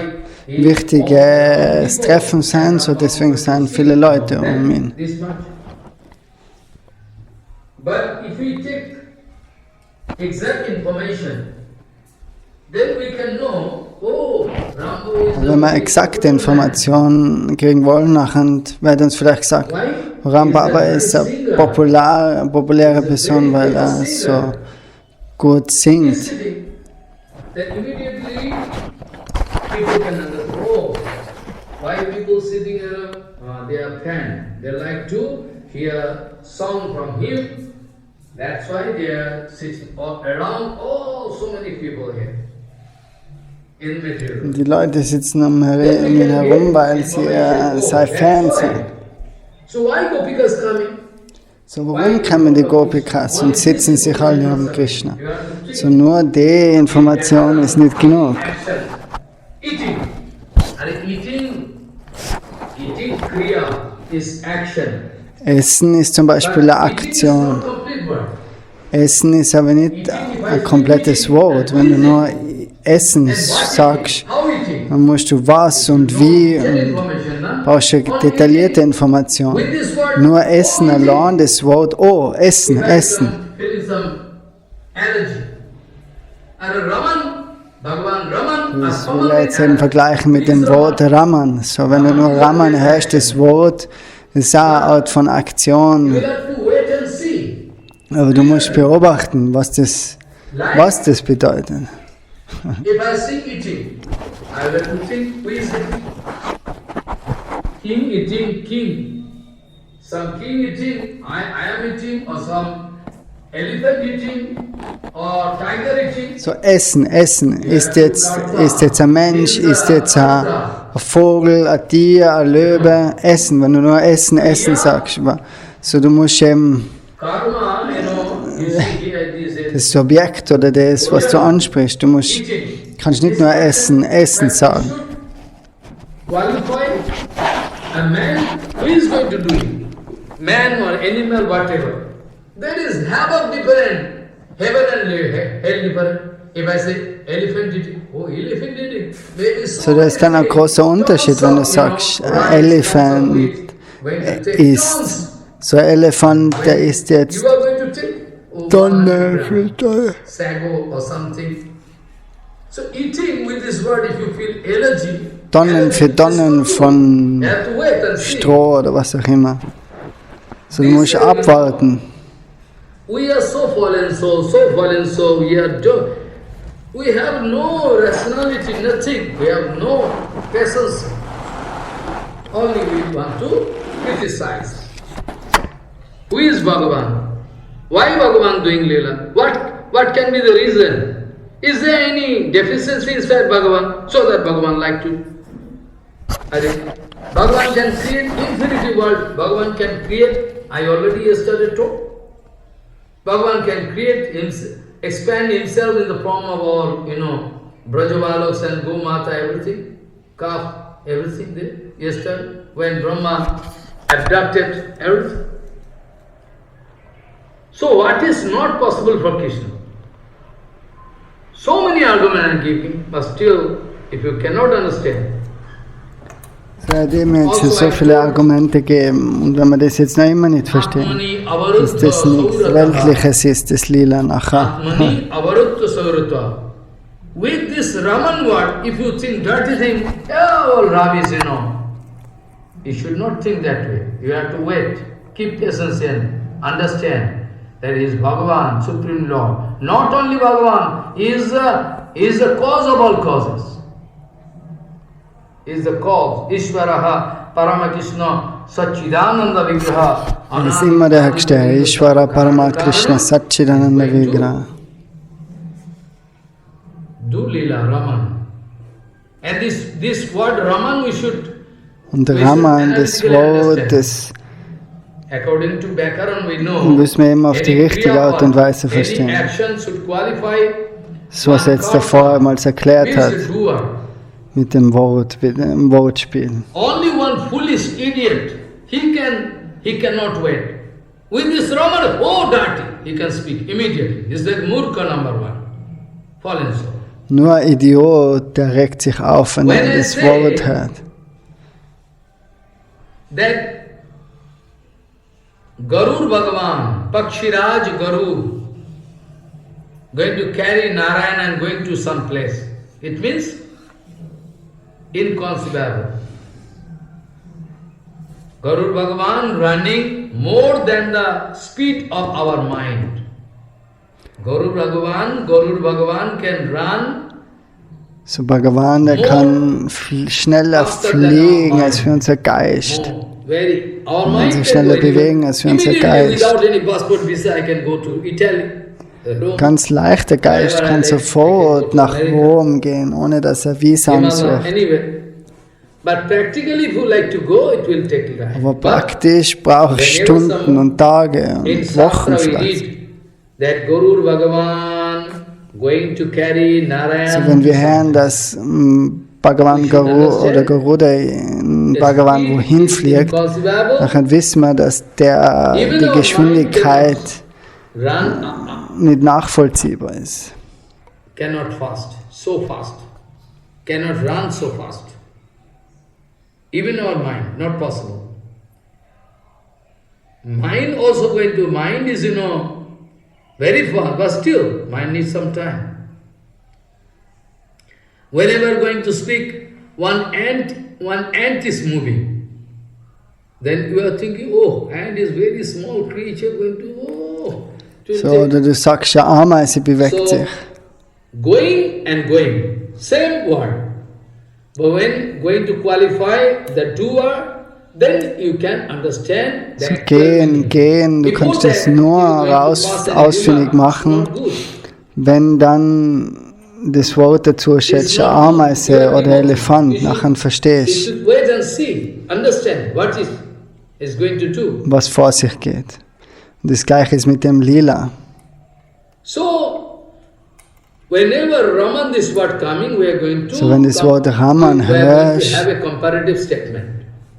wichtiges Treffen sein, so deswegen sind viele Leute um ihn. Wenn wir exakte Informationen kriegen wollen, nachher wird uns vielleicht gesagt, Ram Baba ist eine populäre Person, weil er so gut singt. That's why they are sitting around all so many people here. Die Leute sitzen um ihn herum, weil sie sei Fans sind. So warum kommen die Gopikas und sitzen sich alle um Krishna? So nur die Information ist nicht genug. Essen ist zum Beispiel eine Aktion. Essen ist aber nicht ein komplettes Wort. Wenn du nur Essen sagst, dann musst du was und wie. brauchst du detaillierte Information. With this word, Nur Essen allein, das Wort, oh, Essen, you have Essen. some, feeling some energy. And Raman, Bhagavan Raman, Das will ich jetzt eben vergleichen mit dem Wort Raman. So, wenn du nur Raman hörst, das Wort, das ist auch eine Art von You Aktion. will have to wait and see. Aber du musst beobachten, was das bedeutet. If I see eating, I will have to think, who is eating? King eating, king. Some king eating, I am eating, or some elephant eating, or tiger eating. So, Essen. Ist jetzt ein Mensch, ist jetzt ein Vogel, ein Tier, ein Löwe. Essen, wenn du nur Essen sagst. So, du musst eben Karma, you see here this is das Objekt oder das, was du ansprichst, eating. kannst nicht nur Essen sagen. Qualify a man who is going to do it. Man or animal, whatever. That is havoc different. Heaven and hell different. If I say elephant eating, oh, elephant eating. Maybe So, das ist dann ein großer Unterschied, wenn du sagst, ein Elefant isst. So, ein Elefant, der isst jetzt You are going to take Donner, sago or something. So eating with this word, if you feel energy, Tonnen für Tonnen von you have to wait and see. Stroh oder was auch immer. So, du musst abwarten. We are so fallen soul, we have no rationality, nothing. We have no patience. Only we want to criticize. Who is Bhagavan? Why Bhagavan doing Leela? What can be the reason? Is there any deficiency inside Bhagavan so that Bhagavan like to? Bhagavan can create infinity world. Bhagavan can create, I already yesterday told. Bhagavan can create, expand himself in the form of all, Brajavaloks and Gomata, everything, calf, everything there. Yesterday, when Brahma abducted everything. So what is not possible for Krishna? So many arguments I am giving, but still, if you cannot understand, Es hat ihm jetzt so viele Argumente gegeben und wenn wir das jetzt noch immer nicht verstehen, Atmani dass das nichts Weltliches ist, das Lila nachher. Atmani avarutta savrata. With this Raman word, if you think dirty thing, all rubbish, you should not think that way. You have to wait, keep patience and understand that he is Bhagavan, Supreme Lord. Not only Bhagavan, he is the cause of all causes. Is the cause. Ishvaraha, Paramakrishna, Satchidananda Vigraha. Er ist immer der Höchste, Ishvara Paramakrishna Satchidananda Vigraha. Do Lila Raman. And this word Raman we should. Und Raman, das Wort, das According to Bhakaran we know. müssen wir immer auf die any richtige kriya Art und Weise any verstehen. action should qualify So was er jetzt davor mal erklärt hat means doer. mit dem Wortspiel. Only one foolish idiot, he cannot wait. With this Raman, oh dirty, he can speak immediately. He's like Murkha number one. Fallen soul. Nur ein Idiot, der regt sich auf, wenn er das Wort hört. That Garur Bhagavan, Pakshiraj Garur, going to carry Narayana and going to some place. It means inconceivable. Garur Bhagavan running more than the speed of our mind. Garur Bhagavan can run. So Bhagavan, der kann schneller fliegen als wir unser Geist. Und sich schneller bewegen als wir unser Geist. Ganz leicht, der Geist kann sofort nach Rom gehen, ohne dass er Visum sucht. Aber praktisch braucht es Stunden und Tage und Wochen vielleicht. So, wenn wir hören, dass Bhagavan Garu oder Garuda Bhagavan wohin fliegt, dann wissen wir, dass die Geschwindigkeit nicht nachvollziehbar ist. Cannot fast, so fast. Cannot run so fast. even our mind, not possible. Mind also going to, mind is, very fast, but still, mind needs some time. Whenever going to speak, one ant is moving. Then you are thinking, oh, ant is very small creature going to, So, oder du sagst, eine Ameise bewegt sich. Going and going, same word. But when going to qualify the doer, then you can understand So, that. gehen, du kannst das nur ausfindig machen, wenn dann das Wort dazu steht, Ameise oder Elefant, nachher verstehst you should wait and see, understand what is going to do. was vor sich geht. Das gleiche ist mit dem Lila. So, whenever Raman this word coming, we are going to So, wenn das Wort Raman we are going to hörst, have a comparative statement.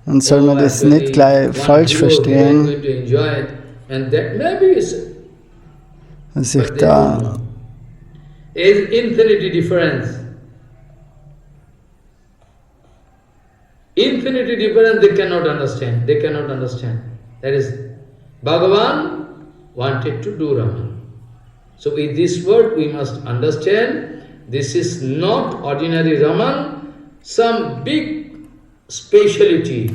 dann soll man das nicht gleich falsch verstehen, Going to enjoy it, and that maybe is dass ich da infinity difference. Infinity difference they cannot understand. They cannot understand. That is, Bhagavan wanted to do Raman. So with this word we must understand, this is not ordinary Raman, some big speciality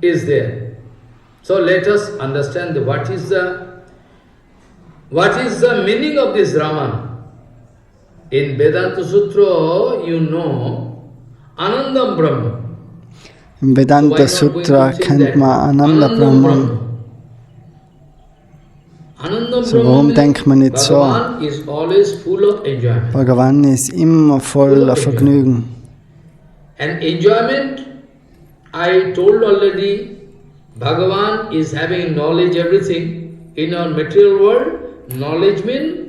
is there. So let us understand what is the meaning of this Raman. In Vedanta Sutra, Anandam Brahma. im Vedanta Sutra kennt man Ananda Brahman. Anandam So, warum denkt man nicht so? Bhagavan is always full of enjoyment. Bhagavan ist immer voller Vergnügen. And enjoyment, I told already, Bhagavan is having knowledge everything. In our material world, knowledge means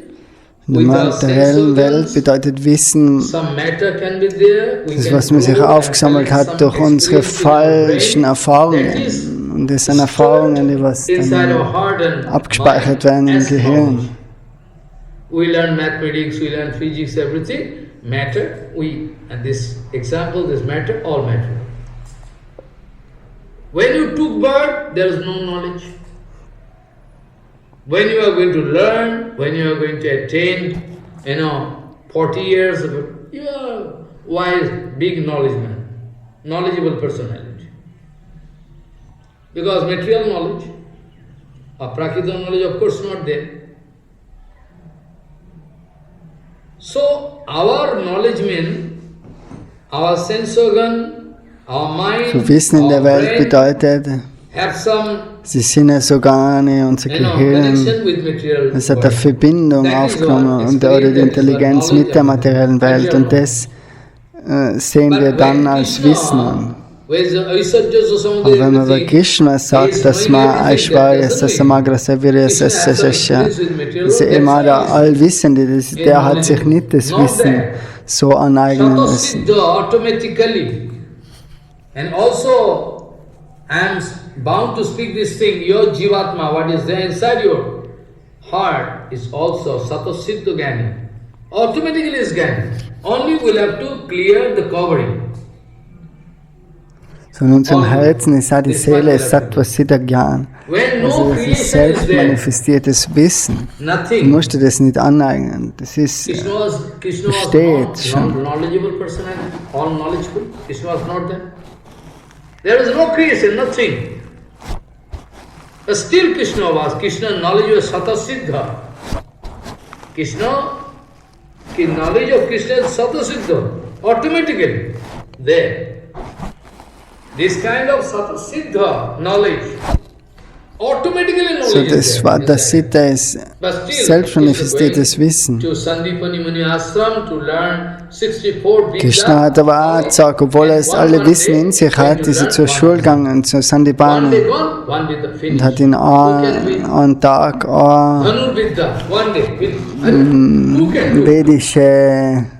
In der materiellen Welt bedeutet Wissen, some matter can be there. We das, can was man sich grow, aufgesammelt some hat durch unsere experience in our falschen brain. That Erfahrungen. is Und das sind Erfahrungen, die was inside our dann heart and abgespeichert mind werden im as Gehirn. knowledge. We learn mathematics, we learn physics, everything. Matter, and this example, this matter, all matter. When you took birth, there is no knowledge. When you are going to learn, when you are going to attain, 40 years, you are wise, big knowledge man, knowledgeable personality. Because material knowledge, prakrita knowledge, of course, not there. So, our knowledge means, our sense organ, our mind, So Wissen in der our Welt brain bedeutet, have some die Sinnesorgane, unser Gehirn, connection with material es hat eine world. Verbindung That is aufgenommen what und, oder die experience, Intelligenz knowledge mit der and materiellen Welt material und das sehen wir dann als Wissen an. Aber wenn man bei Krishna sagt, dass man Aishwarya Sasamagra Savirya Sasasasya, das Emada Allwissende, der hat sich nicht das Wissen so aneignen müssen. Automatically. And also, I am bound to speak this thing, your Jivatma, what is there inside your heart is also Satasiddha Gani. Automatically is Gani. Only we'll have to clear the covering. So in unserem Herzen ist auch die Seele Sattva Siddha Gyan. Also das ist selbst manifestiertes Wissen. Du musst dir das nicht aneignen. Das ist, besteht schon. Knowledgeable personality, all knowledgeable. Krishna was not there. There was no creation, nothing. But still Krishna was. Krishna's knowledge was Satasiddha. Knowledge of Krishna is Satasiddha. Automatically. There. This kind of Satasiddha knowledge, automatically knowledge So is das, there. das Siddha ist But still, selbst manifestiertes Wissen. to Sandipani Muni Ashram to learn 64 Vidya. Krishna hat aber auch gesagt, obwohl er es alle Wissen in sich hat, ist er zur Schule gegangen, zu One Sandipani, day gone, one day the finish. und hat ihn einen Tag Dhanur Vidya, one day finish. Who can do?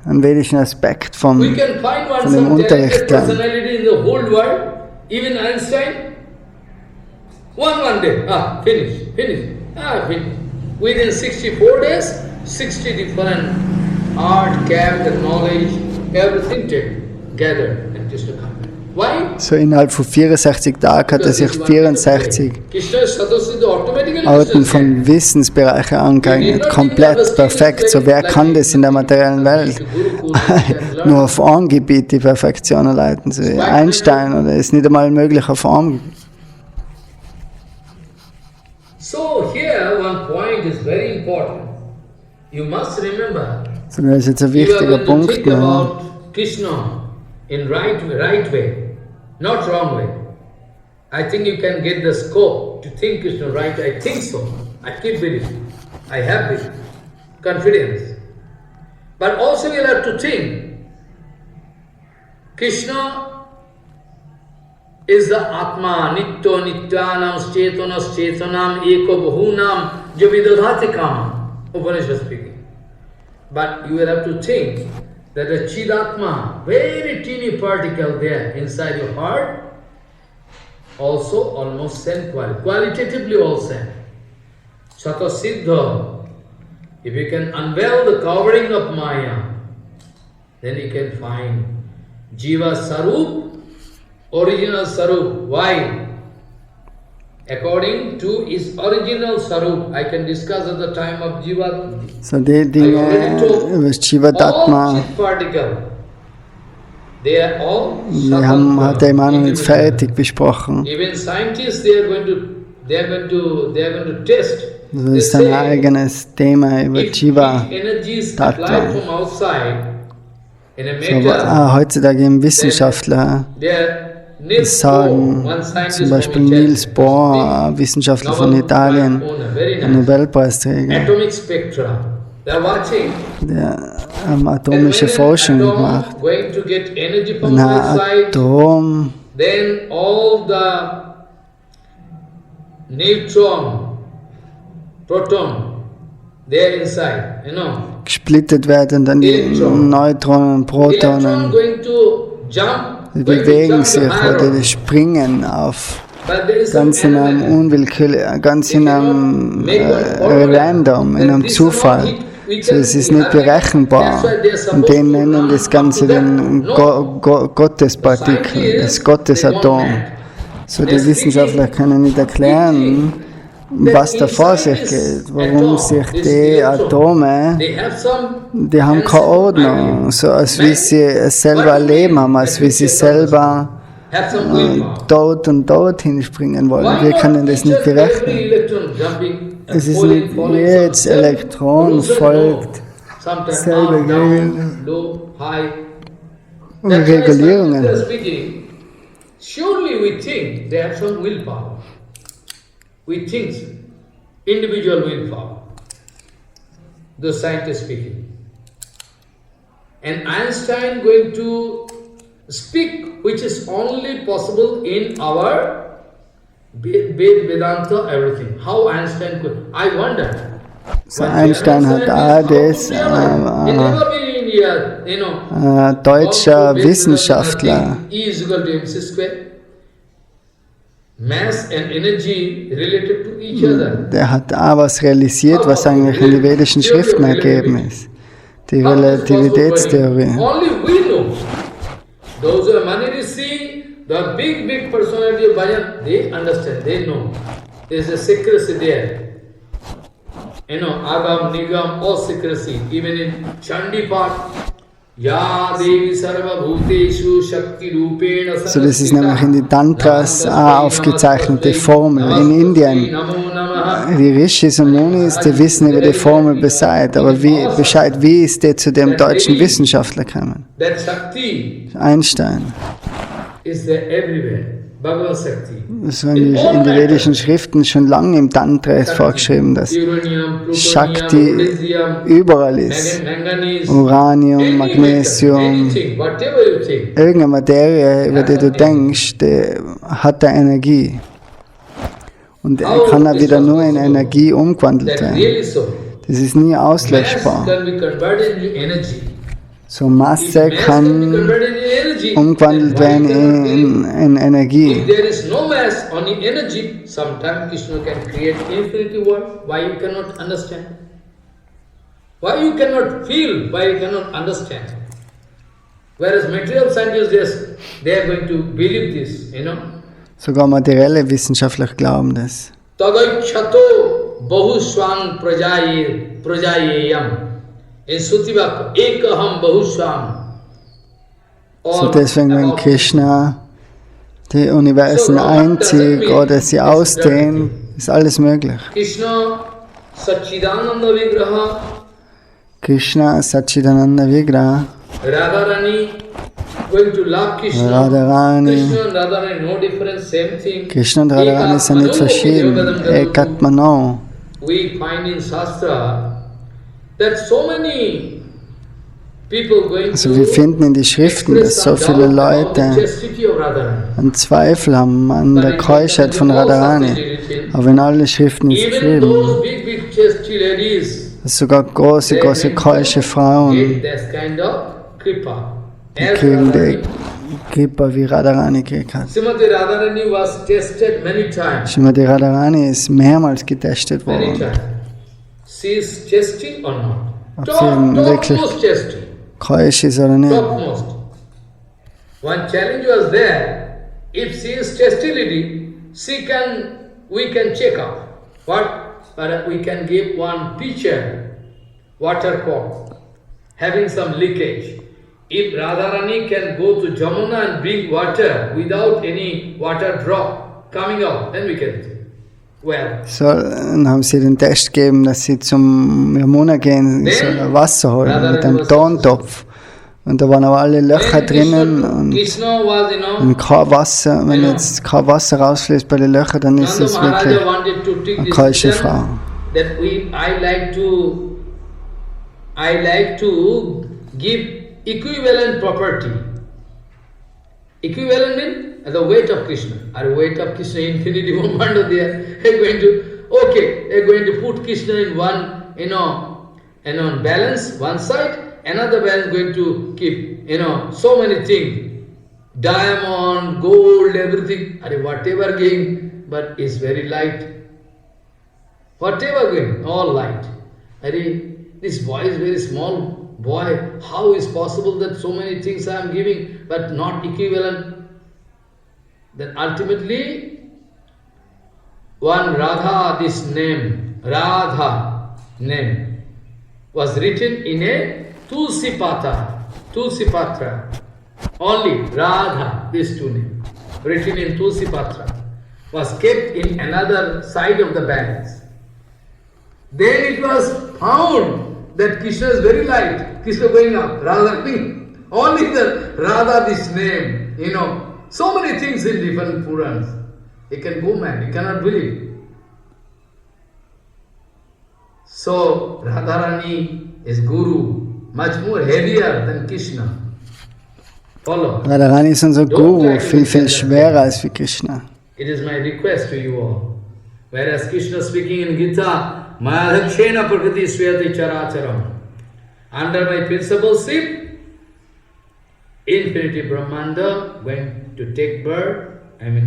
einen vedischen Aspekt We von can find one von dem some Unterricht talented lernen. personality in the whole world, even Einstein. One day, finish. Finish. Within 64 days, 60 different art, camp, the knowledge, everything gathered and Krishna come. Why? So innerhalb von 64 Tagen hat er sich 64 Krishna is Sadasiddha, automatically Arten Krishna is von Wissensbereichen angeeignet. Komplett perfekt. So wer kann das in der materiellen Welt? Nur auf einem Gebiet die Perfektion erleiten. So wie Einstein, oder ist nicht einmal möglich auf einem. So here one point is very important. You must remember. So, das ist jetzt ein You are wichtiger going to Punkt. think Ne? about Krishna in right way, not wrong way. I think you can get the scope to think Krishna right. I think so. I keep believing. I have this confidence. But also you have to think Krishna is the Atma, Nityo Nityanam, Chetanas Chetanam, Eko Bahunam, Javidadhati Kama, Upanishad speaking. But you will have to think that the Chidatma, very teeny particle there inside your heart, also almost same qualitatively all same. Sata Siddha, if you can unveil the covering of Maya, then you can find Jiva Sarup, original Sarup. Why? According to his original Sarup, I can discuss at the time of Jiva. So die Dinge über das Jivadatma, All chit particle, they are all hat er immer noch nicht fertig besprochen. Even scientists, they are going to test. Das They ist ein say, eigenes Thema über if energies Jivadatma. applied from outside in a So, matter, heutzutage im Wissenschaftler sagen, zum Beispiel Niels Bohr, ein Wissenschaftler von Italien, ein Nobelpreisträger, atomic spectra. They are watching. der atomische Forschung gemacht. Going to get energy from Ein outside, Atom, then all the neutron, proton, they are inside, gesplittet werden, dann die Neutronen, Electron Protonen, going to jump, die going to bewegen jump sich to higher oder die orbit. springen auf. But there is some Ganz in einem element. unwillkürlich, ganz in einem Random, in einem Zufall. So, es ist nicht berechenbar. Und die nennen das Ganze den Gottespartikel, das Gottesatom. So, die Wissenschaftler können nicht erklären, was da vor sich geht, warum sich die Atome, They have some die haben keine Ordnung, so als wie sie es selber erleben haben, als wie sie selber have some willpower. dort und dorthin springen wollen. Wir können das nicht berechnen. Es ist nicht jedes Elektron folgt selber Regeln und Regulierungen. Surely we think they have some willpower. We think individual willpower. The scientist speaking. And Einstein going to speak, which is only possible in our Vedanta, everything. How Einstein could, I wonder. So Einstein hat auch das, deutscher Wissenschaftler, E is equal to mc square. Mass and energy related to each other. der hat auch was realisiert, was eigentlich in den vedischen Schriften ergeben ist. Die Relativitätstheorie. Only we know. Those who are money see, the big personality of Bhajan, they understand, they know. There is a secrecy there. Agam, Nigam, all secrecy. Even in Chandi Path, Ya Devi Sarva Bhuteshu Shakti Rupena Sarasvita. So, das ist nämlich in die Tantras auch aufgezeichnete Formel. In Indien, die Rishis und Munis, die wissen über die Formel Bescheid, aber wie ist der zu dem deutschen Wissenschaftler gekommen? That Shakti Einstein. is there everywhere. Bhagavad Shakti. So in die vedischen Schriften schon lange im Tantra ist vorgeschrieben, dass Uranium, Plutonium, Shakti Magnesium, überall ist. Manganese, Uranium, Magnesium, anything, whatever you think. irgendeine Materie, über die du denkst, die hat da Energie. Und er kann auch wieder nur in Energie umgewandelt That werden. really so. Das ist nie Mass auslöschbar. can be converted into energy. So Masse Mass can be kann converted into energy. umgewandelt then why werden cannot in Energie. If there is no mass, only energy, sometimes Krishna can create infinity world. Why you cannot understand? Why you cannot feel? Why you cannot understand? Whereas material scientists, they are going to believe this, Sogar materielle Wissenschaftler glauben das. Tadaikshato bahuswang prajayeyam. In Sutivak, ekaham bahuswang. So deswegen, wenn Krishna die Universen einzieht oder sie ausdehnt, ist alles möglich. Krishna Satchidananda Vigraha, Krishna Satchidananda Vigraha, Radharani going to love Krishna. Radharani. Krishna and Radharani, no difference, same thing. Krishna und Radharani sind nicht verschieden. Ekatmano. We find in Shastra that so many people going Also wir finden in die Schriften, dass so viele Leute einen Zweifel haben an der Keuschheit von Radharani. Aber in allen Schriften ist geschrieben, dass sogar große Kripa. keusche Frauen, die kriegen die Kripa wie Radharani gekriegt hat. Srimati Radharani was tested many times. Srimati Radharani ist mehrmals getestet worden. She is chastity or not? Ob sie wirklich Topmost chastity. keusch ist oder nicht. Topmost. One challenge was there. If she is chastity, we can check out. What? But we can give one pitcher, water pot, having some leakage. If Radharani can go to Jamuna and bring water without any water drop coming out, then we can do. Well. So, dann haben sie den Test gegeben, dass sie zum Yamuna gehen, so Wasser holen mit einem Tontopf. Und da waren aber alle Löcher drinnen und kein Wasser. Wenn jetzt kein Wasser rausfließt bei den Löchern, dann ist es wirklich eine keusche Frau. I like to give equivalent property. Equivalent means the weight of Krishna. Or weight of Krishna, infinity Brahmanda there. They're going to put Krishna in one, balance, one side, another balance going to keep, so many things. Diamond, gold, everything, whatever going, but it's very light. Whatever going, all light. This boy is very small boy. How is possible that so many things I am giving, but not equivalent? Then ultimately, one Radha, this name, Radha name, was written in a Tulsi Patra. Only Radha, these two names, written in Tulsi Patra, was kept in another side of the balance. Then it was found that Krishna is very light, Krishna going up, Radha going. Only the Radha, this name, so many things in different Purans. You can go mad, you cannot believe. So, Radharani is Guru, much more heavier than Krishna. Follow. Radharani ist unser Guru, viel schwerer als wie Krishna. It is my request to you all. Whereas Krishna speaking in Gita, Mayadhakshena prakriti swayati characharam. Under my principalship, infinity Brahmanda going to take birth.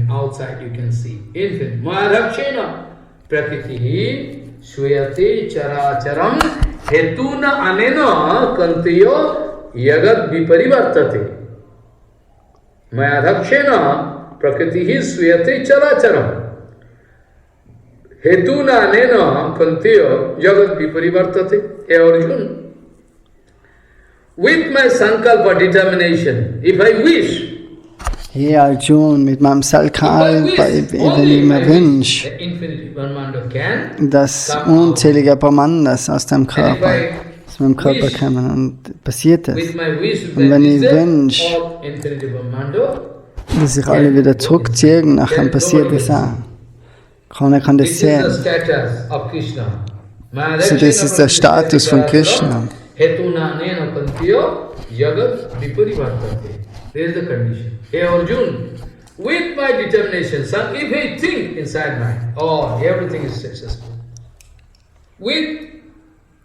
Outside you can see. Infinite. Mayadhakshena prakriti swayati characharam hetuna anena kantiyo yagat viparivartate. Mayadhakshena prakriti swayati characharam hetuna anena kantiyo yagat viparivartate. Hey Arjun, with my sankalpa determination, if I wish, Hey Arjun, mit meinem Sankalpa, wenn ich mir wünsche, dass unzählige Brahmandas aus meinem Körper kommen und passiert es. Und wenn ich wünsche, dass sich alle wieder zurückziehen, dann passiert es auch. Keiner kann das sehen. So, das ist der Status von Krishna. There is the condition. Hey Arjun, with my determination, if I think inside mind, everything is successful. With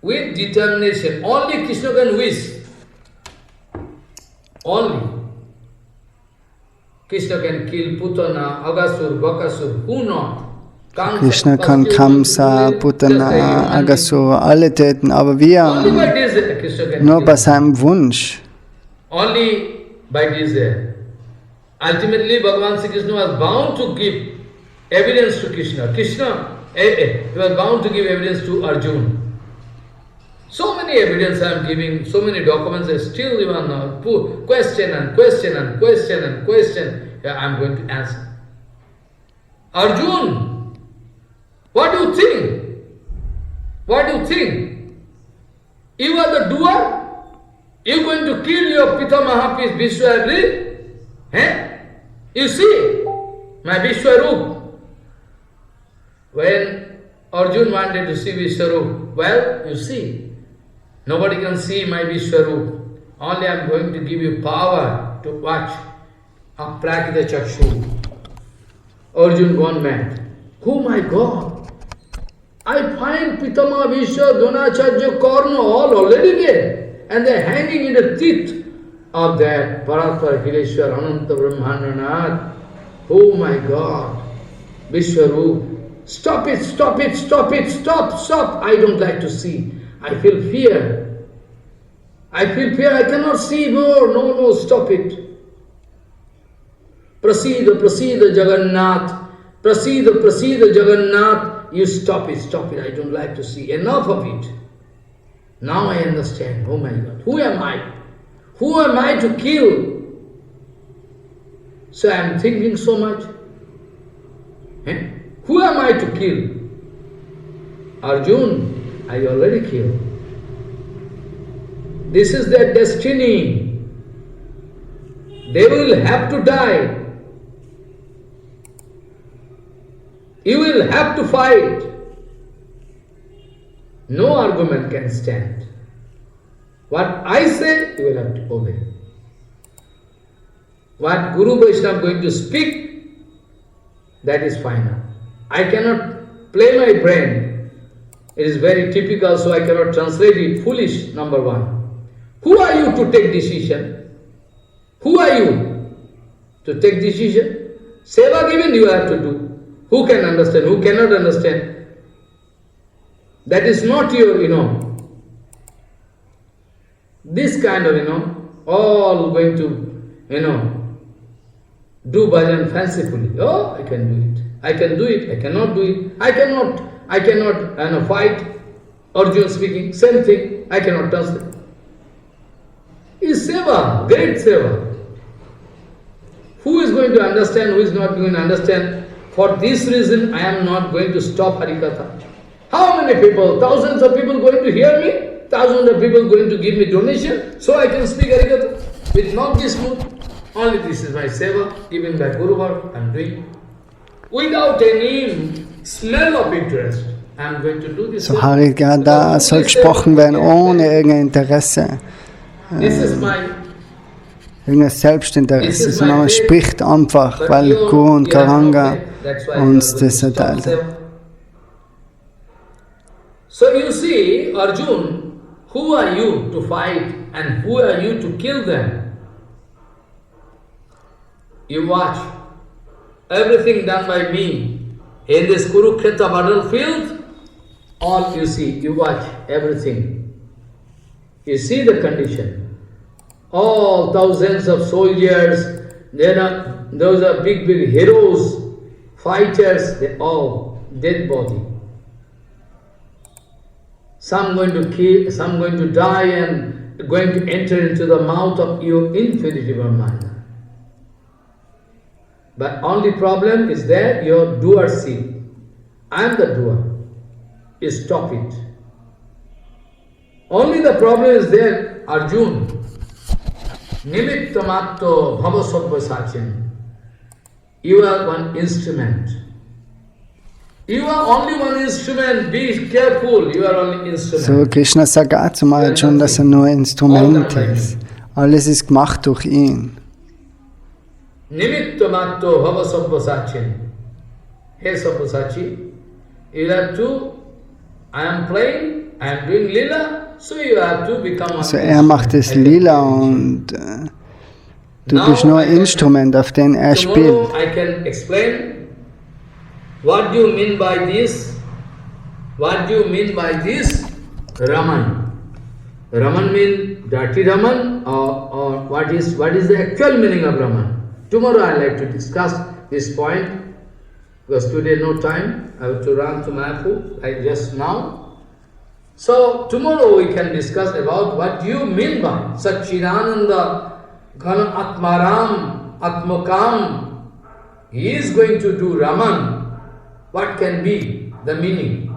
determination, only Krishna can wish. Only. Krishna can kill Putana, Agasur, Bakasur, who not? Krishna kann Kamsa, Putana, Agasura, alle töten, aber Only wir by desire Krishna can nur kill. bei seinem Wunsch. Only by desire. Ultimately, Bhagavan Sri Krishna was bound to give evidence to Krishna. He was bound to give evidence to Arjuna. So many evidence I am giving, so many documents, and still you are now question and question and question and question. I am going to answer. Arjuna, what do you think? What do you think? You are the doer? You going to kill your Pitamaha Vishwarup? You see, my Vishwarup. When Arjuna wanted to see Vishwarup, well, you see, nobody can see my Vishwarup. Only I am going to give you power to watch. Aprakita Chakshu. Arjuna gone mad. Oh my God! I find Pitama Vishwa, Dronacharya, Karna all already dead. And they are hanging in the teeth of that Paraspara Kileshwar Ananta Brahmananath. Oh my God! Vishwarup. Stop it, stop it, stop it, stop. I don't like to see. I feel fear. I cannot see more. No, stop it. Prasida Jagannath. Prasida Jagannath. You stop it, I don't like to see. Enough of it. Now I understand. Oh my God. Who am I? Who am I to kill? So I am thinking so much. Who am I to kill? Arjuna, I already killed. This is their destiny. They will have to die. You will have to fight. No argument can stand. What I say, you will have to obey. What Guru Vaishnava is going to speak, that is final. I cannot play my brain. It is very typical, so I cannot translate it. Foolish, number one. Who are you to take decision? Who are you to take decision? Seva given you have to do. Who can understand? Who cannot understand? That is not your, this kind of, all going to, do bhajan fancifully. Oh, I can do it. I can do it. I cannot do it. I cannot fight. Arjuna speaking, same thing. I cannot translate. Is seva, great seva. Who is going to understand, who is not going to understand? For this reason, I am not going to stop Harikatha. How many people? Thousands of people going to hear me? Thousands of people going to give me donation? So I can speak Harikatha with not this mood. Only this is my seva, given by Guru Bhar, I am doing. Without any smell of interest, I am going to do this. So Harikatha soll gesprochen werden ohne irgendein Interesse. This is my Irgendein Selbstinteresse, sondern man spricht einfach, weil Guru und Karanga uns das erteilt haben. So you see, Arjuna, who are you to fight and who are you to kill them? You watch everything done by me in this Kurukshetra battlefield. All you see, you watch everything. You see the condition. All thousands of soldiers, those are big heroes, fighters, they all dead body. Some going to kill, some going to die and going to enter into the mouth of your infinity Brahmana. But only problem is there, your doer seed. I am the doer. You stop it. Only the problem is there, Arjuna. Nimittamatto bhavasattva sachin. You are one instrument. You are only one instrument. Be careful. You are only instrument. So Krishna sagt auch zum Arjuna, dass er nur Instrument ist. Alles ist gemacht durch ihn. Nimittamatto bhavasattva sachin. Hey Sabbasachi, you have to, I am playing, I am doing lila. So you have to become a Also er macht es lila und du bist nur ein Instrument, auf den er spielt. I can explain What do you mean by this? What do you mean by this? Raman. Raman means dirty Raman, or what is the actual meaning of Raman? Tomorrow I like to discuss this point, because today no time. I have to run to Mayapur like just now. So tomorrow we can discuss about what do you mean by Satchidananda Ghana Atmaram Atmakam. He is going to do Raman. What can be the meaning?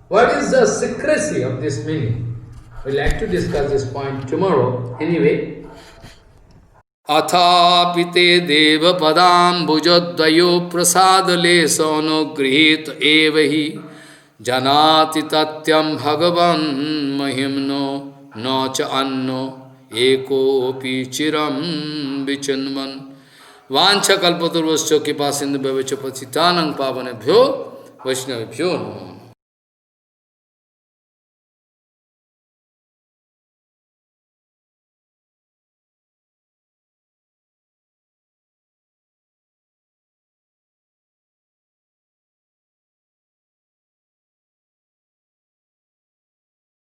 What is the secrecy of this meaning? We like to discuss this point tomorrow. Anyway. Athapite deva padam bujadvayo prasadale sono grihit evahi janati tatyam bhagavan mahimno no cha anno eko pi chiram vichanman vancha kalpaturvasya kipasindu bhavacha patitanang pavanebhyo vaishnavibhyo namo.